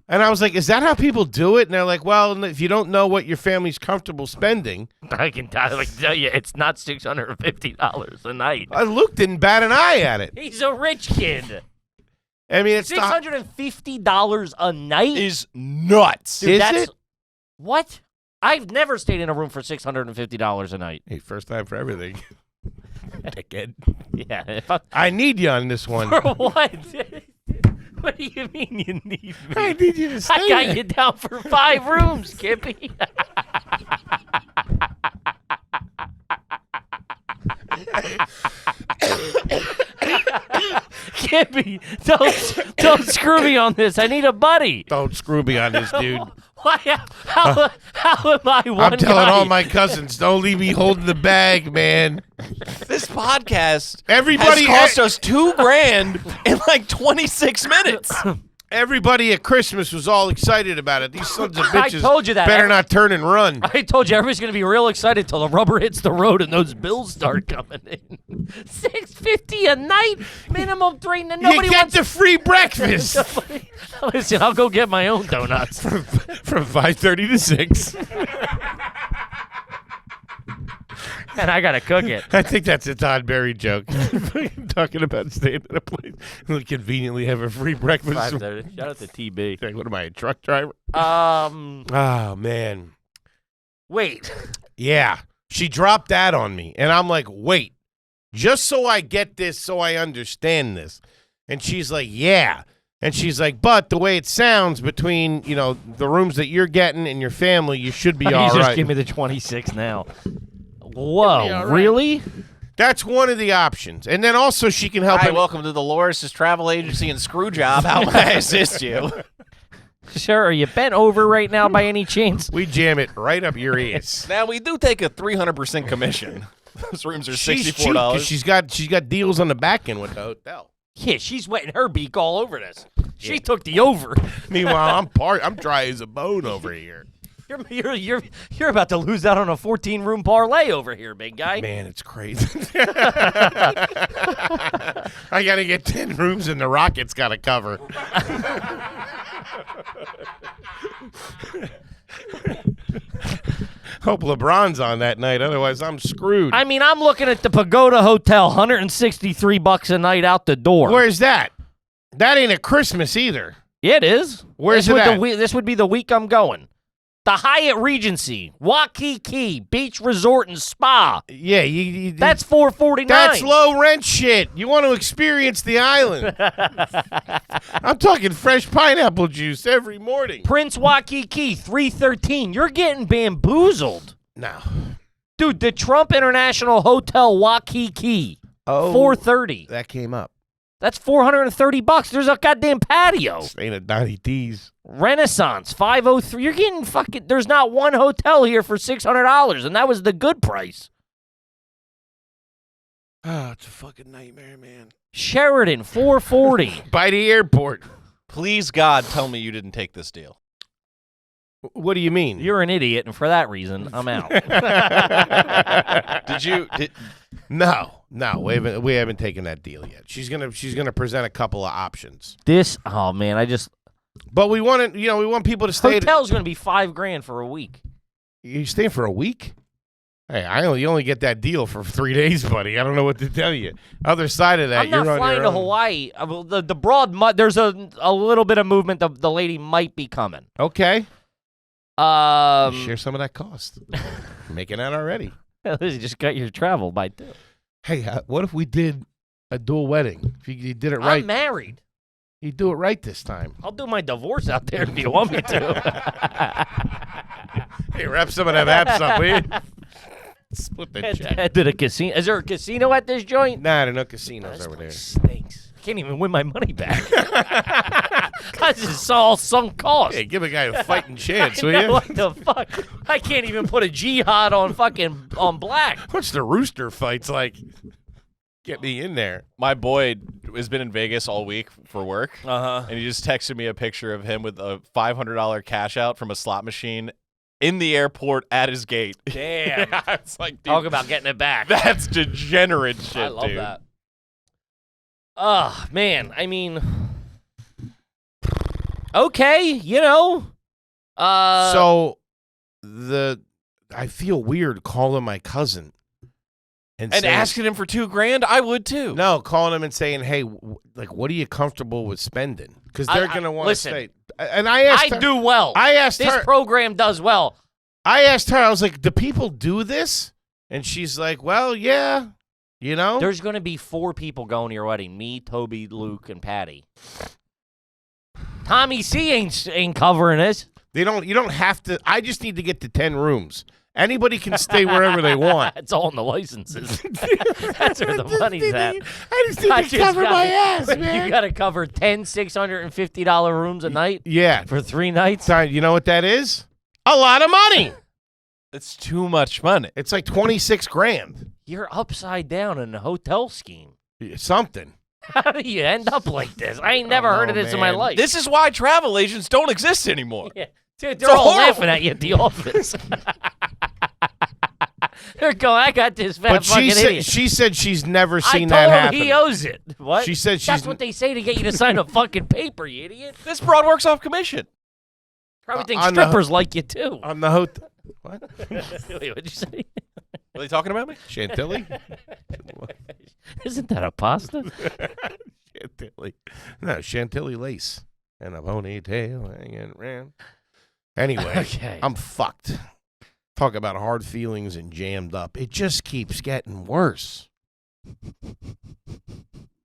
And I was like, is that how people do it? And they're like, well, if you don't know what your family's comfortable spending. I can tell you, it's not $650 a night. Luke didn't bat an eye at it. He's a rich kid. I mean, it's not. $650 a night? Is nuts. Dude, Is that's, it? What? I've never stayed in a room for $650 a night. Hey, first time for everything. Dickhead. Yeah. If I need you on this one. for what? What do you mean you need me? I need you to stay I got there. you down for 5 rooms, Kippy. Kippy, don't screw me on this. I need a buddy. Don't screw me on this, dude. Why? How am I one I'm telling guy? all my cousins, don't leave me holding the bag, man. This podcast Everybody, has cost us $2,000 in like 26 minutes. everybody at Christmas was all excited about it. These sons of I bitches told you that. better not turn and run. I told you everybody's gonna be real excited till the rubber hits the road and those bills start coming in. $650 a night, minimum 3. You Nobody get wants. the free breakfast Listen, I'll go get my own donuts. from 5:30 to 6. And I gotta cook it. I think that's a Todd Berry joke. Talking about staying at a place and conveniently have a free breakfast. 5:30. Shout out to TB. Like, what am I, a truck driver? Oh, man. Wait. Yeah. She dropped that on me. And I'm like, wait, just so I get this, so I understand this. And she's like, yeah, And she's like, but the way it sounds between, the rooms that you're getting and your family, you should be all Just right. give me the 26 now. You'll be Whoa, all right. really? That's one of the options. And then also she can help Hi, him. welcome to the Loris' travel agency and screw job. How may I assist you? Sir, are you bent over right now by any chance? We jam it right up your ears. Now, we do take a 300% commission. Those rooms are She's $64. cheap 'cause she's got deals on the back end with the hotel. Yeah, she's wetting her beak all over this. She took the over. Meanwhile, I'm dry as a bone over here. You're about to lose out on a 14-room parlay over here, big guy. Man, it's crazy. I got to get 10 rooms and the Rockets got to cover. Hope LeBron's on that night, otherwise I'm screwed. I mean, I'm looking at the Pagoda Hotel, $163 a night out the door. Where's that? That ain't a Christmas either. Yeah, it is. Where's this it would at? This would be the week I'm going. The Hyatt Regency, Waikiki Beach Resort and Spa. Yeah, you That's $449. That's low rent shit. You want to experience the island. I'm talking fresh pineapple juice every morning. Prince Waikiki, $313. You're getting bamboozled. No. Dude, the Trump International Hotel Waikiki, $430. That came up. That's $430. There's a goddamn patio. Ain't a Donnie D's. Renaissance, $503. You're getting fucking. There's not one hotel here for $600, and that was the good price. Oh, it's a fucking nightmare, man. Sheridan, $440. By the airport. Please, God, tell me you didn't take this deal. What do you mean? You're an idiot, and for that reason, I'm out. Did you? No, we haven't taken that deal yet. She's gonna present a couple of options. Oh man, But we want to, we want people to stay. Hotel's gonna be $5,000 for a week. You staying for a week? Hey, you only get that deal for 3 days, buddy. I don't know what to tell you. Other side of that, I'm not you're on flying your to own. Hawaii. The broad, there's a little bit of movement. The lady might be coming. Okay. Um, Share some of that cost. Making that already. you just got your travel by 2. Hey, what if we did a dual wedding? If you did it right, I'm married. you do it right this time. I'll do my divorce out there if you want me to. Hey, wrap some of that apps up, will you? Split the check. Head to the casino. Is there a casino at this joint? Nah, there are no casinos over there. Stinks. I can't even win my money back. This is all sunk cost. Hey, give a guy a fighting chance, I will know, you? what the fuck? I can't even put a jihad on black. What's the rooster fights like? Get me in there. My boy has been in Vegas all week for work, Uh-huh. and he just texted me a picture of him with a $500 cash out from a slot machine in the airport at his gate. Damn. Yeah, it's like, dude, Talk about getting it back. that's degenerate shit, I love dude. that. Oh, man. I mean, okay, So I feel weird calling my cousin and saying, asking him for $2,000, I would too. No, calling him and saying, "Hey, what are you comfortable with spending?" Because they're gonna want to listen, say. And I asked her, I do well. I asked This her. program does well. I asked her. I was like, "Do people do this?" And she's like, "Well, yeah, There's going to be 4 people going to your wedding. Me, Toby, Luke, and Patty. Tommy C ain't covering this. You don't have to. I just need to get to 10 rooms. Anybody can stay wherever they want. It's all in the licenses. That's where the money's at. I just need to cover my ass, man. You got to cover 10 $650 rooms a night Yeah. for 3 nights. Sorry, you know what that is? A lot of money. It's too much money. It's like 26 grand. You're upside down in a hotel scheme. Something. How do you end up like this? I ain't never heard of this in my man. life. This is why travel agents don't exist anymore. Yeah. Dude, they're all horrible. laughing at you at the office. They're going, I got this fat But fucking idiot. she said she's never I seen told that her happen. he owes it. What? She said That's she's what they say to get you to sign a fucking paper, you idiot. This broad works off commission. Probably think on the- strippers like you too. on the hotel. What? Wait, what'd you say? Are they talking about me? Chantilly? Isn't that a pasta? Chantilly. No, Chantilly lace and a ponytail hanging around. Anyway, Okay. I'm fucked. Talk about hard feelings and jammed up. It just keeps getting worse.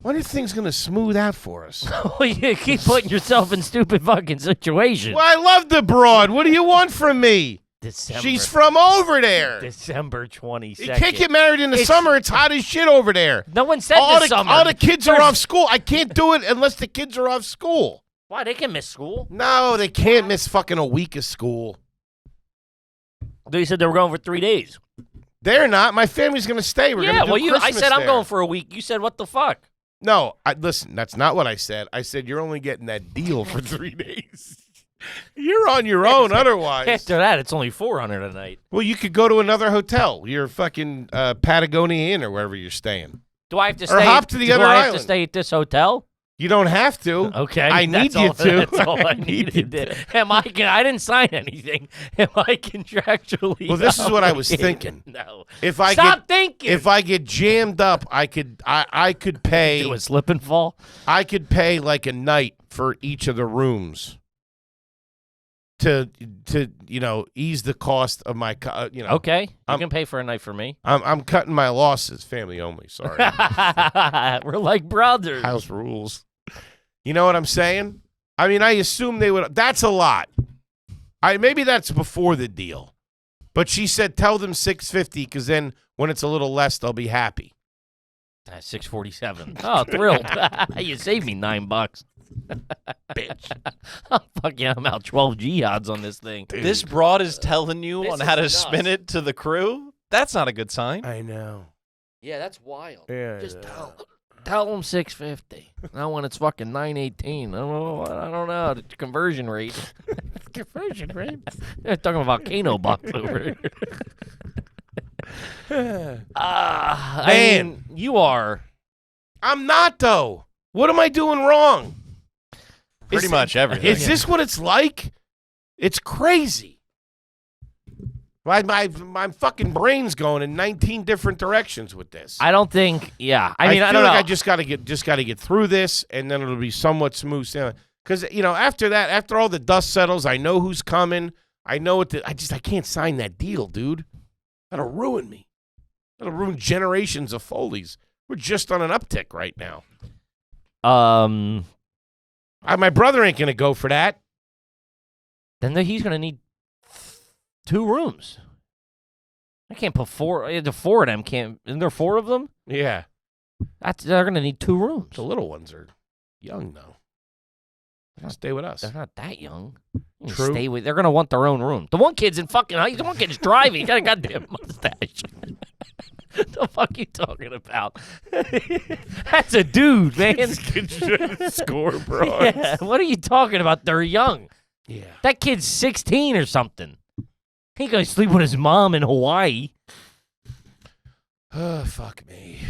When are things going to smooth out for us? Well, you keep putting yourself in stupid fucking situations. Well, I love the broad. What do you want from me? December. She's from over there. December 22nd. You can't get married in the summer. It's hot as shit over there. No one said this summer. All the kids are off school. I can't do it unless the kids are off school. Why? They can miss school. No, they can't miss fucking a week of school. They said they were going for 3 days. They're not. My family's going to stay. We're gonna do I Christmas said I'm there. going for a week. You said what the fuck? No, listen, that's not what I said. I said you're only getting that deal for 3 days. You're on your own otherwise. After that, it's only $400 a night. Well, you could go to another hotel. Your fucking Patagonia Inn or wherever you're staying. Do I have to Or stay? hop to the other Do I have island. to stay at this hotel? You don't have to. Okay. I need you to. That's all I needed. I didn't sign anything. Am I contractually? Well, this is what I was obligated? thinking. No. If I Stop thinking. If I get jammed up, I could pay. Do a slip and fall. I could pay like a night for each of the rooms to ease the cost of my Okay. You can pay for a night for me. I'm cutting my losses. Family only. Sorry. We're like brothers. House rules. You know what I'm saying? I mean, I assume they would. That's a lot. Maybe that's before the deal. But she said, tell them $650 because then when it's a little less, they'll be happy. $647. Oh, thrilled. You saved me $9. Bitch. Oh, fuck yeah, I'm out 12 jihads on this thing. Dude. This broad is telling you This on how to is spin nuts. it to the crew. That's not a good sign. I know. Yeah, that's wild. Yeah. Just tell them $650. Now when it's fucking $918, I don't know the conversion rate. Conversion rate? They're talking volcano bucks over here. I Man. mean, you are. I'm not though. What am I doing wrong? Pretty much everything. Is this what it's like? It's crazy. My fucking brain's going in 19 different directions with this. I don't think. Yeah, I mean, I feel don't like know. I just got to get through this, and then it'll be somewhat smooth sailing. Because after that, after all the dust settles, I know who's coming. I know what. I can't sign that deal, dude. That'll ruin me. That'll ruin generations of Foleys. We're just on an uptick right now. My brother ain't gonna go for that. Then he's gonna need 2 rooms. I can't put 4. The 4 of them can't. Isn't there 4 of them? Yeah, They're gonna need 2 rooms. the little ones are young though. Stay with us. They're not that young. You True. Stay with. They're gonna want their own room. The one kid's in fucking. The one kid's driving. He got a goddamn mustache. The fuck you talking about? That's a dude, man. Score, bro. Yeah. What are you talking about? They're young. Yeah. That kid's 16 or something. He gonna sleep with his mom in Hawaii. Oh, fuck me.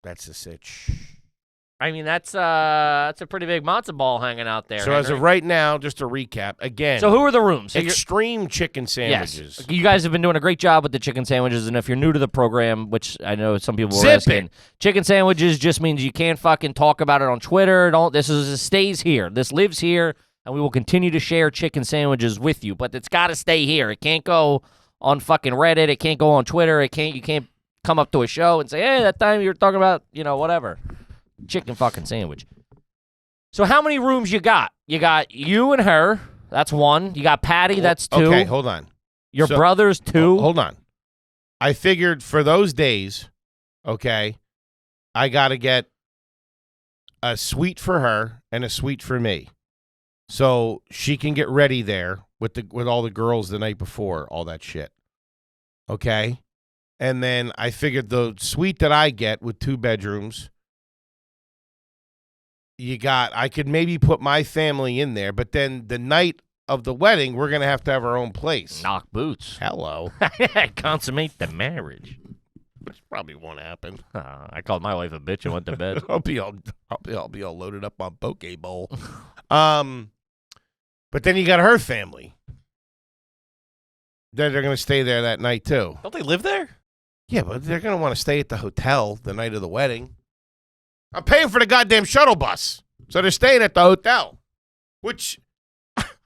That's a sitch. I mean, that's a pretty big matzo ball hanging out there. So as of Henry. right now, just to recap again. So who are the rooms? So extreme chicken sandwiches. Yes. You guys have been doing a great job with the chicken sandwiches, and if you're new to the program, which I know some people were Zip asking, it. chicken sandwiches just means you can't fucking talk about it on Twitter. This stays here. This lives here, and we will continue to share chicken sandwiches with you. But it's got to stay here. It can't go on fucking Reddit. It can't go on Twitter. You can't come up to a show and say, hey, that time you were talking about, whatever. Chicken fucking sandwich. So how many rooms you got? You got you and her. That's 1. You got Patty. That's 2. Okay, hold on. Your So- brother's 2. Hold on. I figured for those days, okay, I got to get a suite for her and a suite for me. So she can get ready there with all the girls the night before, all that shit. Okay? And then I figured the suite that I get with 2 bedrooms, I could maybe put my family in there, but then the night of the wedding, we're going to have our own place. Knock boots. Hello. Consummate the marriage. Which probably won't happen. I called my wife a bitch and went to bed. I'll be all loaded up on poke bowl. But then you got her family. Then they're going to stay there that night too. Don't they live there? Yeah, but they're going to want to stay at the hotel the night of the wedding. I'm paying for the goddamn shuttle bus, so they're staying at the hotel. Which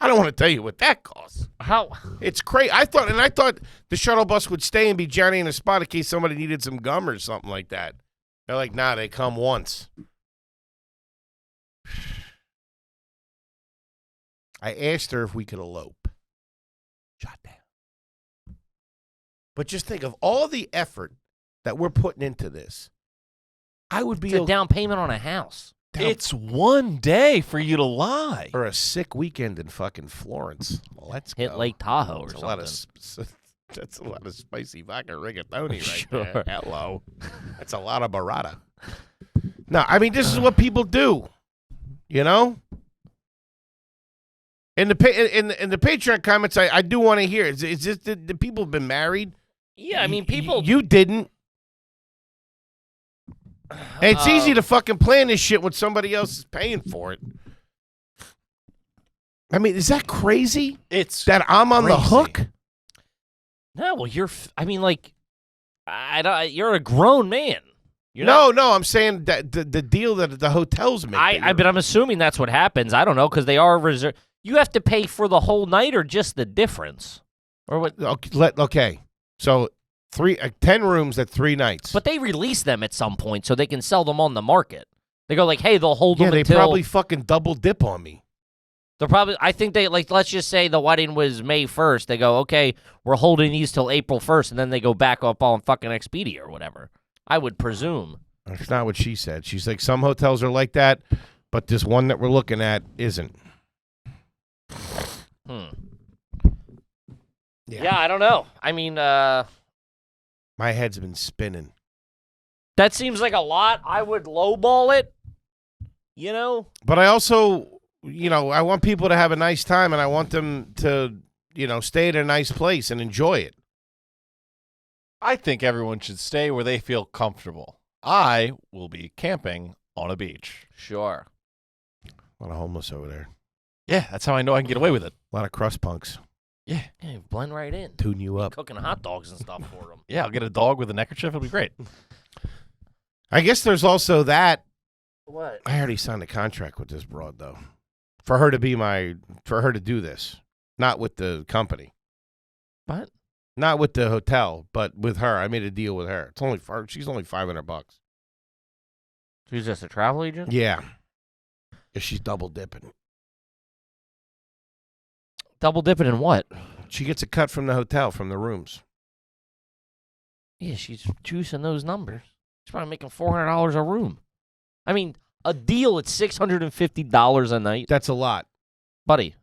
I don't want to tell you what that costs. How? It's crazy. I thought the shuttle bus would stay and be Johnny in a spot in case somebody needed some gum or something like that. They're like, nah, they come once. I asked her if we could elope. Shot down. But just think of all the effort that we're putting into this. I would be It's a down payment on a house. It's one day for you to lie. or a sick weekend in fucking Florence. Let's Hit go. Lake Tahoe or That's something. that's a lot of spicy vodka rigatoni right Sure. there. Hello. That's a lot of burrata. No, I mean, this is what people do. You know? In the Patreon comments, I do want to hear. Is this the people have been married? Yeah, I mean, people. You didn't. And it's easy to fucking plan this shit when somebody else is paying for it. I mean, is that crazy? It's That I'm on the crazy. hook? No, well, I mean, like, you're a grown man. No, I'm saying that the deal that the hotels make. But I'm assuming that's what happens. I don't know, because they are reserved. You have to pay for the whole night or just the difference? Or what? Okay. So 10 rooms at 3 nights. But they release them at some point so they can sell them on the market. They go like, hey, they'll hold them they until... probably fucking double dip on me. They'll probably... I think they, like, let's just say the wedding was May 1st. They go, okay, we're holding these till April 1st, and then they go back up on fucking Expedia or whatever. I would presume. That's not what she said. She's like, some hotels are like that, but this one that we're looking at isn't. Yeah, I don't know. I mean, my head's been spinning. that seems like a lot. I would lowball it, you know? But I also, I want people to have a nice time, and I want them to, stay at a nice place and enjoy it. I think everyone should stay where they feel comfortable. I will be camping on a beach. Sure. A lot of homeless over there. Yeah, that's how I know I can get away with it. A lot of crust punks. Yeah. Yeah, blend right in. Tune you up. Cooking hot dogs and stuff for them. Yeah, I'll get a dog with a neckerchief. It'll be great. I guess there's also that. What? I already signed a contract with this broad, though. For her to do this. Not with the company. What? Not with the hotel, but with her. I made a deal with her. She's only $500. She's just a travel agent? Yeah. She's double dipping. Double dipping in what? She gets a cut from the hotel, from the rooms. Yeah, she's juicing those numbers. She's probably making $400 a room. I mean, a deal at $650 a night. That's a lot. Buddy,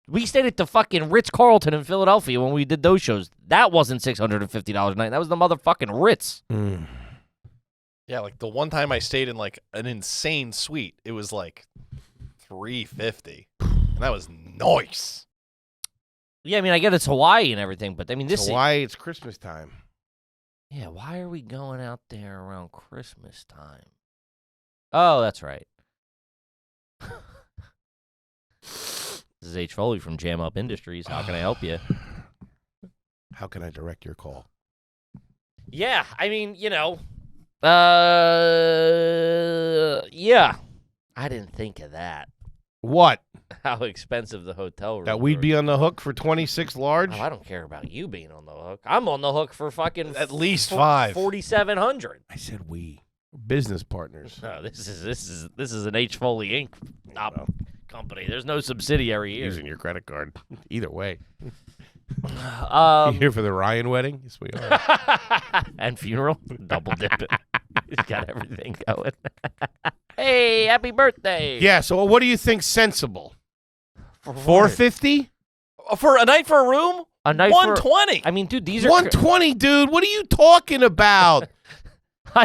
we stayed at the fucking Ritz-Carlton in Philadelphia when we did those shows. That wasn't $650 a night. That was the motherfucking Ritz. Mm. Yeah, like the one time I stayed in like an insane suite, it was like $350. And that was nice. Yeah, I mean, I get it's Hawaii and everything, but I mean, this Hawaii, it's Christmas time. Yeah, why are we going out there around Christmas time? Oh, that's right. This is H. Foley from Jam Up Industries. How can I help you? How can I direct your call? Yeah, I mean, yeah. I didn't think of that. What? How expensive the hotel room That we'd be on the hook for 26 large? Oh, I don't care about you being on the hook. I'm on the hook for fucking At least 5. 4,700. I said we. Business partners. No, this is an H. Foley Inc. Company. There's no subsidiary here. Using your credit card. Either way. You Um, here for the Ryan wedding? Yes, we are. and funeral, double dipping. He's got everything going. Hey, happy birthday! Yeah, so what do you think sensible? For what? 450? For a night for a room? A night 120. I mean, dude, these are 120, dude. What are you talking about?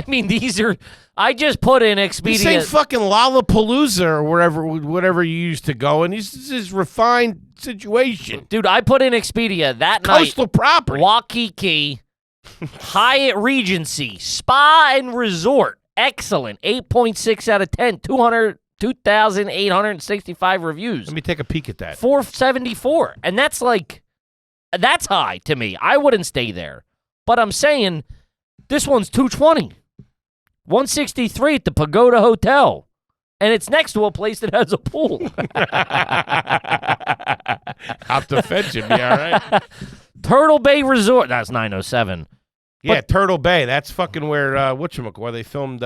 these are. I just put in Expedia. This ain't fucking Lollapalooza or whatever you used to go, and this is refined situation. Dude, I put in Expedia that Coastal night. property. Waikiki, Hyatt Regency, Spa and Resort. Excellent. 8.6 out of 10. 2,865 reviews. Let me take a peek at that. 474. And that's high to me. I wouldn't stay there. But I'm saying this one's 220. 163 at the Pagoda Hotel. and it's next to a place that has a pool. Hop the fence should be all right. Turtle Bay Resort. That's 907. Yeah, Turtle Bay. That's fucking where where they filmed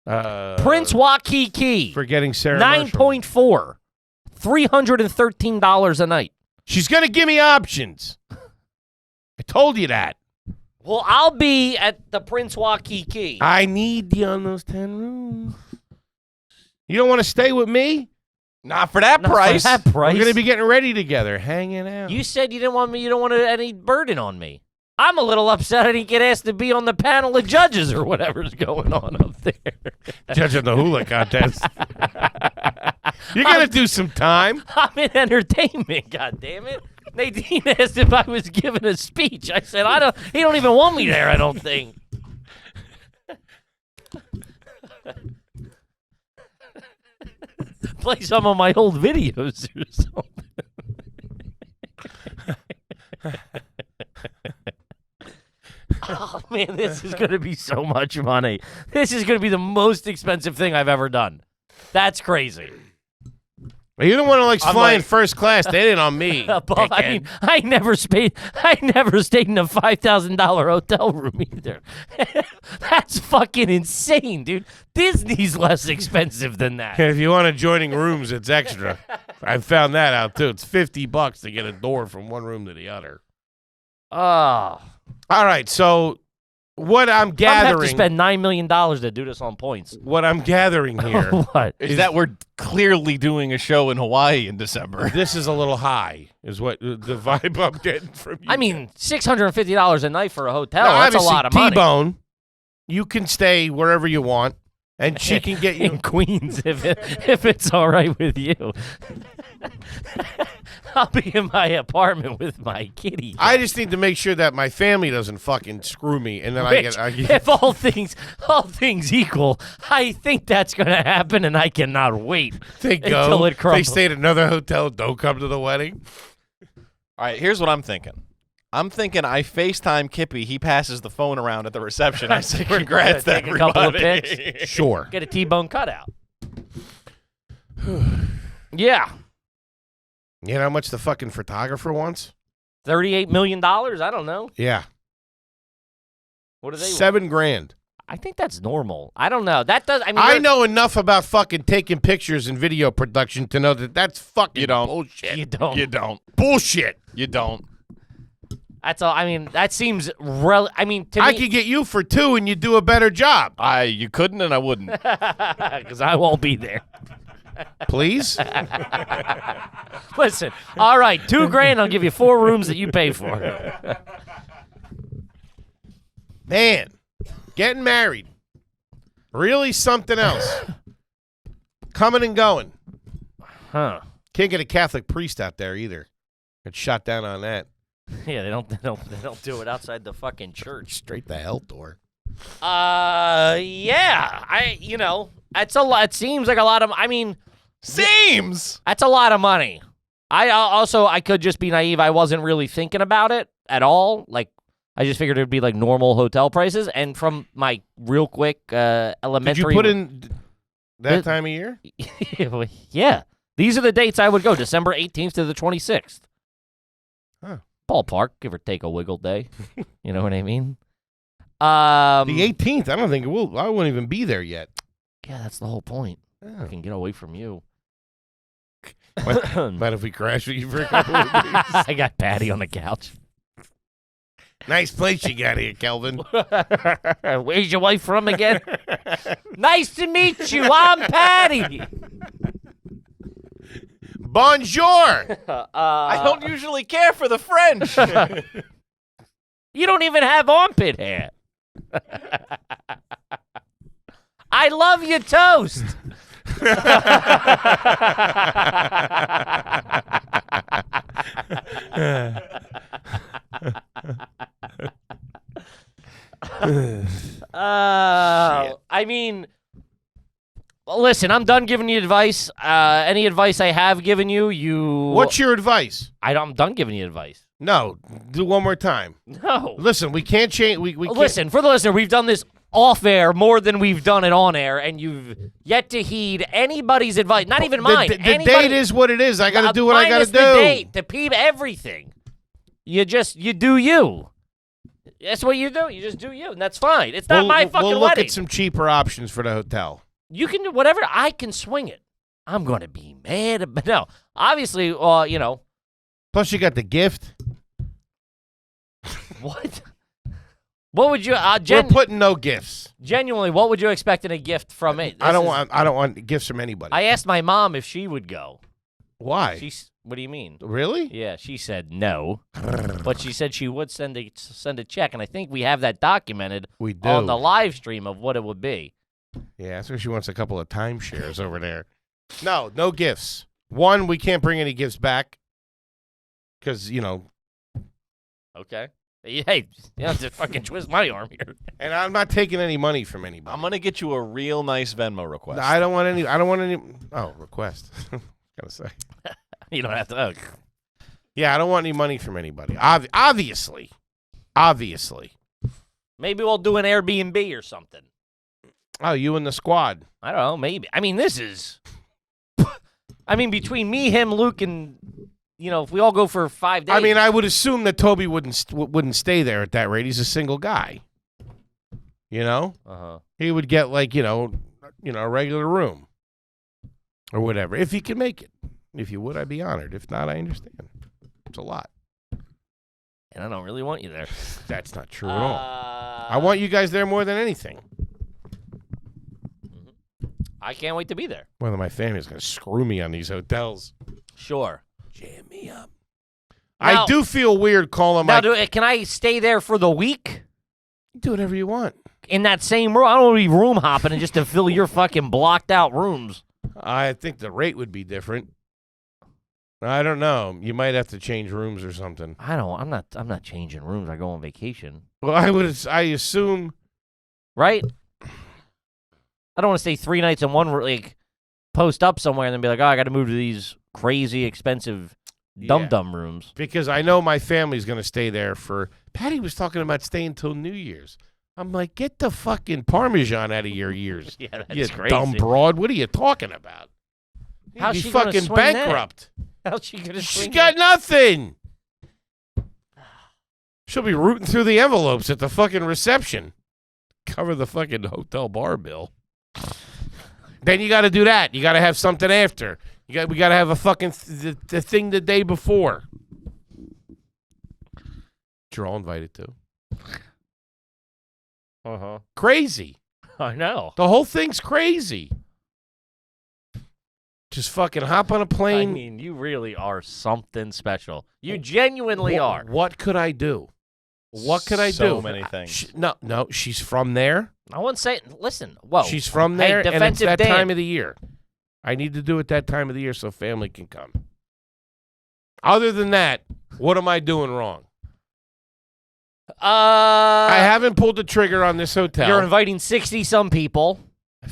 Prince Waikiki. Forgetting Sarah Marshall. 9.4. $313 a night. She's gonna give me options. I told you that. Well, I'll be at the Prince Waikiki. I need you on those 10 rooms. You don't want to stay with me? Not for that price. For that price. We're going to be getting ready together, hanging out. You said you didn't want me. You don't want any burden on me. I'm a little upset I didn't get asked to be on the panel of judges or whatever's going on up there. Judging the hula contest. You're going to do some time. I'm in entertainment, goddammit. Nadine asked if I was giving a speech. I said, he don't even want me there, I don't think. Play some of my old videos or something. Oh, man, this is going to be so much money. This is going to be the most expensive thing I've ever done. That's crazy. You're the one who likes flying like- first class. They didn't on me. I mean, I never stayed in a $5,000 hotel room either. That's fucking insane, dude. Disney's less expensive than that. If you want adjoining rooms, it's extra. I found that out, too. It's $50 to get a door from one room to the other. Oh. All right, so what I'm gathering... I'm going to have to spend $9 million to do this on points. What I'm gathering here... What? Is that we're clearly doing a show in Hawaii in December. This is a little high, is what the vibe I'm getting from you. I mean, $650 a night for a hotel. Now, That's a obviously, lot of money. T-Bone, you can stay wherever you want, and she can get you... In Queens, if it's all right with you. I'll be in my apartment with my kitty. I just need to make sure that my family doesn't fucking screw me, and then I get if all things equal, I think that's going to happen, and I cannot wait they go. until it They crumbles. stay at another hotel. Don't come to the wedding. All right, here's what I'm thinking. I'm thinking I FaceTime Kippy. He passes the phone around at the reception. I say, congrats to Take a couple of everybody. pics. Sure. Get a T-bone cutout. Yeah. You know how much the fucking photographer wants? $38 million? I don't know. Yeah. What do they want? $7,000. I think that's normal. I don't know. That does. I mean, I know enough about fucking taking pictures and video production to know that that's fucking You don't. bullshit. You don't. You don't. Bullshit. You don't. That's all. I mean, that seems. I mean, to I me, could get you for $2 and you do a better job. You couldn't and I wouldn't. because I won't be there. Please? Listen. All right, $2,000. I'll give you 4 rooms that you pay for. Man, getting married. Really something else. Coming and going. Huh? Can't get a Catholic priest out there either. Get shot down on that. Yeah, they don't do it outside the fucking church. Straight the hell door. Yeah. That's a lot. It seems like a lot of. I mean, Seems. that's a lot of money. I could just be naive. I wasn't really thinking about it at all. Like, I just figured it would be like normal hotel prices. And from my real quick elementary. Did you put in that The- time of year? Yeah. These are the dates I would go. December 18th to the 26th. Huh. Ballpark, give or take a wiggle day. You know what I mean? The 18th. I don't think it will. I won't even be there yet. Yeah, that's the whole point. I Yeah. can get away from you. But if we crash with you for a couple of days. I got Patty on the couch. Nice place you got here, Kelvin. Where's your wife from again? Nice to meet you. I'm Patty. Bonjour. I don't usually care for the French. You don't even have armpit hair. I love your toast. I mean, listen, I'm done giving you advice. Any advice I have given you, What's your advice? I'm done giving you advice. No, do one more time. No. Listen, we can't change. We can't. Listen, for the listener, we've done this off air more than we've done it on air, and you've yet to heed anybody's advice. Not even mine. The date is what it is. I got to do what I got to do. The date, the peep, everything. You do you. That's what you do. You just do you, and that's fine. It's not my fucking we'll look wedding. at some cheaper options for the hotel. You can do whatever. I can swing it. I'm going to be mad. But no, obviously, you know. Plus, you got the gift. What? What would you? We're putting no gifts. Genuinely, what would you expect in a gift from me? I don't want gifts from anybody. I asked my mom if she would go. Why? What do you mean? Really? Yeah, she said no, but she said she would send a check, and I think we have that documented. We do on the live stream of what it would be. Yeah, so she wants a couple of timeshares over there. No gifts. One, we can't bring any gifts back because Okay. Hey, you have to fucking twist my arm here. And I'm not taking any money from anybody. I'm gonna get you a real nice Venmo request. No, I don't want any. Oh, request. Gotta say. You don't have to. Yeah, I don't want any money from anybody. Obviously. Maybe we'll do an Airbnb or something. Oh, you and the squad. I don't know. Maybe. I mean, this is. I mean, between me, him, Luke, and if we all go for 5 days. I mean, I would assume that Toby wouldn't stay there at that rate. He's a single guy. He would get a regular room or whatever if he can make it. If you would, I'd be honored. If not, I understand. It's a lot. And I don't really want you there. That's not true at all. I want you guys there more than anything. I can't wait to be there. Well, my family's going to screw me on these hotels. Sure. Jam me up. Now, I do feel weird calling my... Now, can I stay there for the week? Do whatever you want. In that same room? I don't want to be room hopping and just to fill your fucking blocked out rooms. I think the rate would be different. I don't know. You might have to change rooms or something. I'm not changing rooms. I go on vacation. Well, I assume... Right? I don't want to stay 3 nights in one, post up somewhere and then be like, oh, I got to move to these crazy, expensive, dum-dum rooms. Because I know my family's going to stay there for... Patty was talking about staying till New Year's. I'm like, get the fucking Parmesan out of your ears. Yeah, that's you crazy. Dumb broad. What are you talking about? How's You'd be she gonna fucking swing bankrupt. That? How's she going to swing She got nothing. She'll be rooting through the envelopes at the fucking reception. Cover the fucking hotel bar bill. Then you got to do that. You got to have something after. We got to have a fucking the thing the day before. You're all invited to. Crazy. I know. The whole thing's crazy. Just fucking hop on a plane. I mean, you really are something special. You genuinely are. What could I do? What could I do? So many things. No, she's from there. I wouldn't say. Listen, whoa. She's from there, and it's defensive that Dan. time of the year. I need to do it that time of the year so family can come. Other than that, what am I doing wrong? I haven't pulled the trigger on this hotel. You're inviting 60-some people.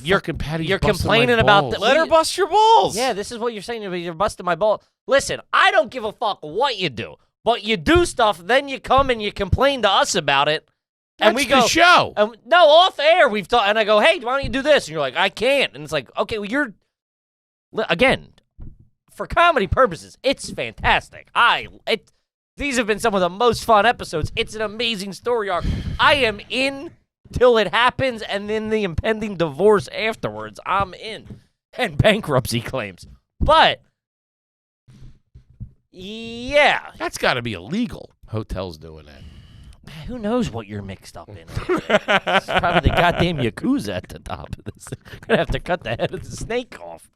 You're complaining about Let her bust your balls. Yeah, this is what you're saying. You're busting my ball. Listen, I don't give a fuck what you do, but you do stuff, then you come and you complain to us about it. And That's we go, the show. No, off air we've talked, and I go, hey, why don't you do this? And you're like, I can't. And it's like, okay, well, again, for comedy purposes, it's fantastic. These have been some of the most fun episodes. It's an amazing story arc. I am in till it happens, and then the impending divorce afterwards. I'm in. And bankruptcy claims. But, yeah. That's got to be illegal. Hotels doing that. Who knows what you're mixed up in? It's probably the goddamn Yakuza at the top of this. I'm going to have to cut the head of the snake off.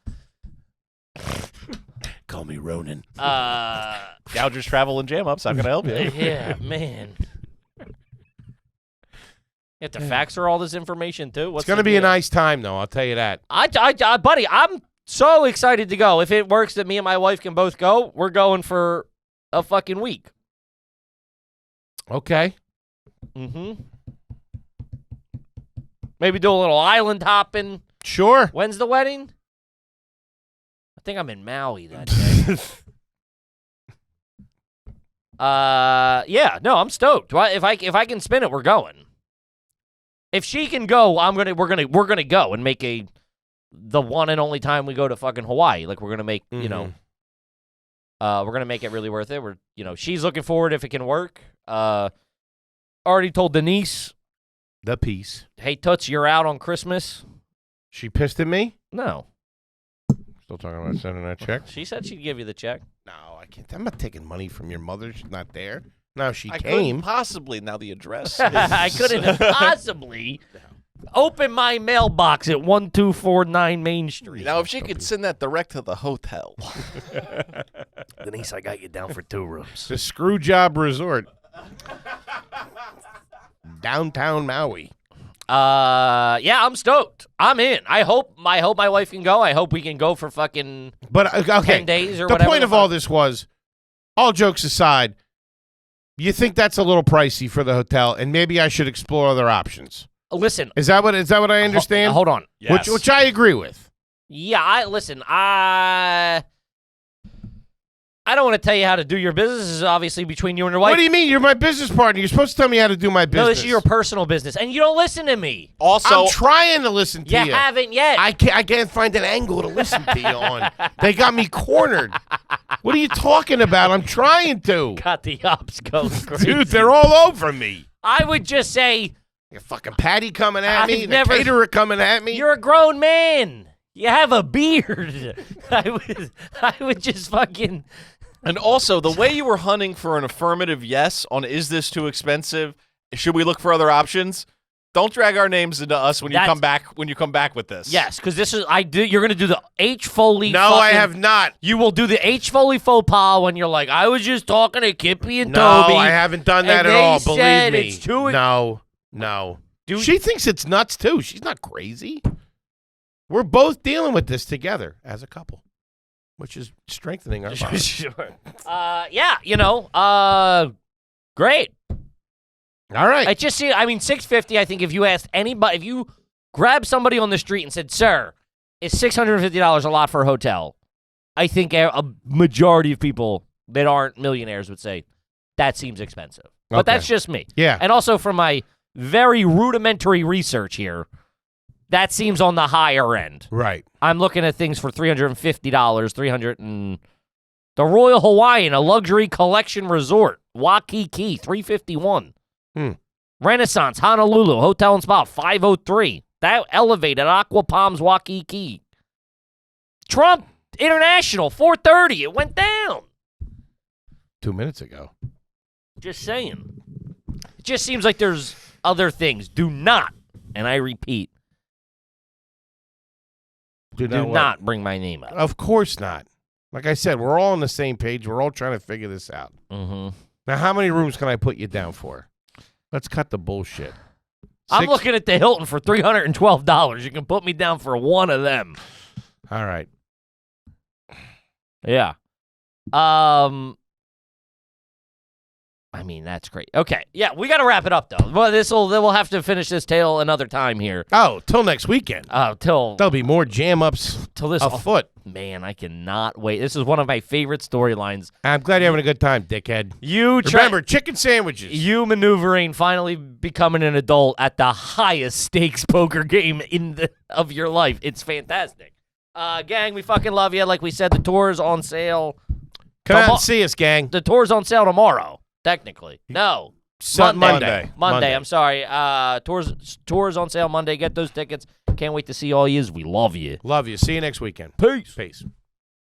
Call me Ronan. Gougers Travel and Jam Ups. I'm going to help you. Yeah, man. You have to fax her all this information, too? It's going to be a nice time, though. I'll tell you that. Buddy, I'm so excited to go. If it works that me and my wife can both go, we're going for a fucking week. Okay. Mm-hmm. Maybe do a little island hopping. Sure. When's the wedding? I think I'm in Maui that day. Yeah, no, I'm stoked. If I can spin it, we're going. If she can go, we're gonna go and make the one and only time we go to fucking Hawaii. Like we're gonna make we're gonna make it really worth it. She's looking forward if it can work. Already told Denise, The piece. hey Toots, you're out on Christmas. She pissed at me? No, Still talking about sending that check? she said she'd give you the check. No, I can't. I'm not taking money from your mother. She's not there. No, she I came. couldn't possibly. Now the address. I couldn't possibly open my mailbox at 1249 Main Street. Now, if she could send that direct to the hotel. Denise, I got you down for 2 rooms. The Screwjob Resort. Downtown Maui. Yeah, I'm stoked. I'm in. I hope my wife can go. I hope we can go for fucking But, okay. 10 days or the whatever. point of all this was, all jokes aside, you think that's a little pricey for the hotel, and maybe I should explore other options. Listen. Is that what I understand? Hold on. Yes. Which I agree with. Yeah, I don't want to tell you how to do your business. This is obviously between you and your wife. What do you mean? You're my business partner. You're supposed to tell me how to do my business. No, this is your personal business, and you don't listen to me. Also, I'm trying to listen to you. You haven't yet. I can't find an angle to listen to you on. They got me cornered. What are you talking about? I'm trying to. Got the ops going crazy. Dude, they're all over me. I would just say Your fucking Patty coming at me. I've The never- caterer coming at me. you're a grown man. You have a beard. I would just fucking. and also the way you were hunting for an affirmative yes on is this too expensive? Should we look for other options? Don't drag our names into us when you That's- come back. When you come back with this, Yes, because this is you're gonna do the H Foley. No, I have not. You will do the H Foley faux pas when you're like, I was just talking to Kippy and No, Toby. I haven't done that and at they all. said Believe me. it's too- No. Dude. She thinks it's nuts too. She's not crazy. We're both dealing with this together as a couple, which is strengthening our bond. Sure. Yeah, great. All right. I just see. I mean, $650. I think if you asked anybody, if you grabbed somebody on the street and said, "Sir, is $650 a lot for a hotel?" I think a majority of people that aren't millionaires would say that seems expensive. But Okay. that's just me. Yeah. And also from my very rudimentary research here, that seems on the higher end. Right. I'm looking at things for $350, the Royal Hawaiian, a luxury collection resort, Waikiki, $351. Renaissance, Honolulu, Hotel and Spa, $503. That elevated Aqua Palms, Waikiki. Trump International, $430. It went down. 2 minutes ago. Just saying. It just seems like there's other things. Do not, and I repeat, Do not bring my name up. Of course not. Like I said, we're all on the same page. We're all trying to figure this out. Mm-hmm. Now, how many rooms can I put you down for? Let's cut the bullshit. I'm 6? looking at the Hilton for $312. You can put me down for one of them. All right. Yeah. I mean, that's great. Okay. Yeah, we got to wrap it up, though. Well, we'll have to finish this tale another time here. Oh, till next weekend. Till There'll be more jam-ups this. afoot. Man, I cannot wait. This is one of my favorite storylines. I'm glad you're having a good time, dickhead. Remember, chicken sandwiches. you maneuvering, finally becoming an adult at the highest stakes poker game of your life. It's fantastic. Gang, we fucking love you. Like we said, the tour's on sale. Come out and see us, gang. The tour's on sale tomorrow, technically. No. Monday. Monday, I'm sorry. Tours on sale Monday. Get those tickets. Can't wait to see all yous. We love you. Love you. See you next weekend. Peace. Peace.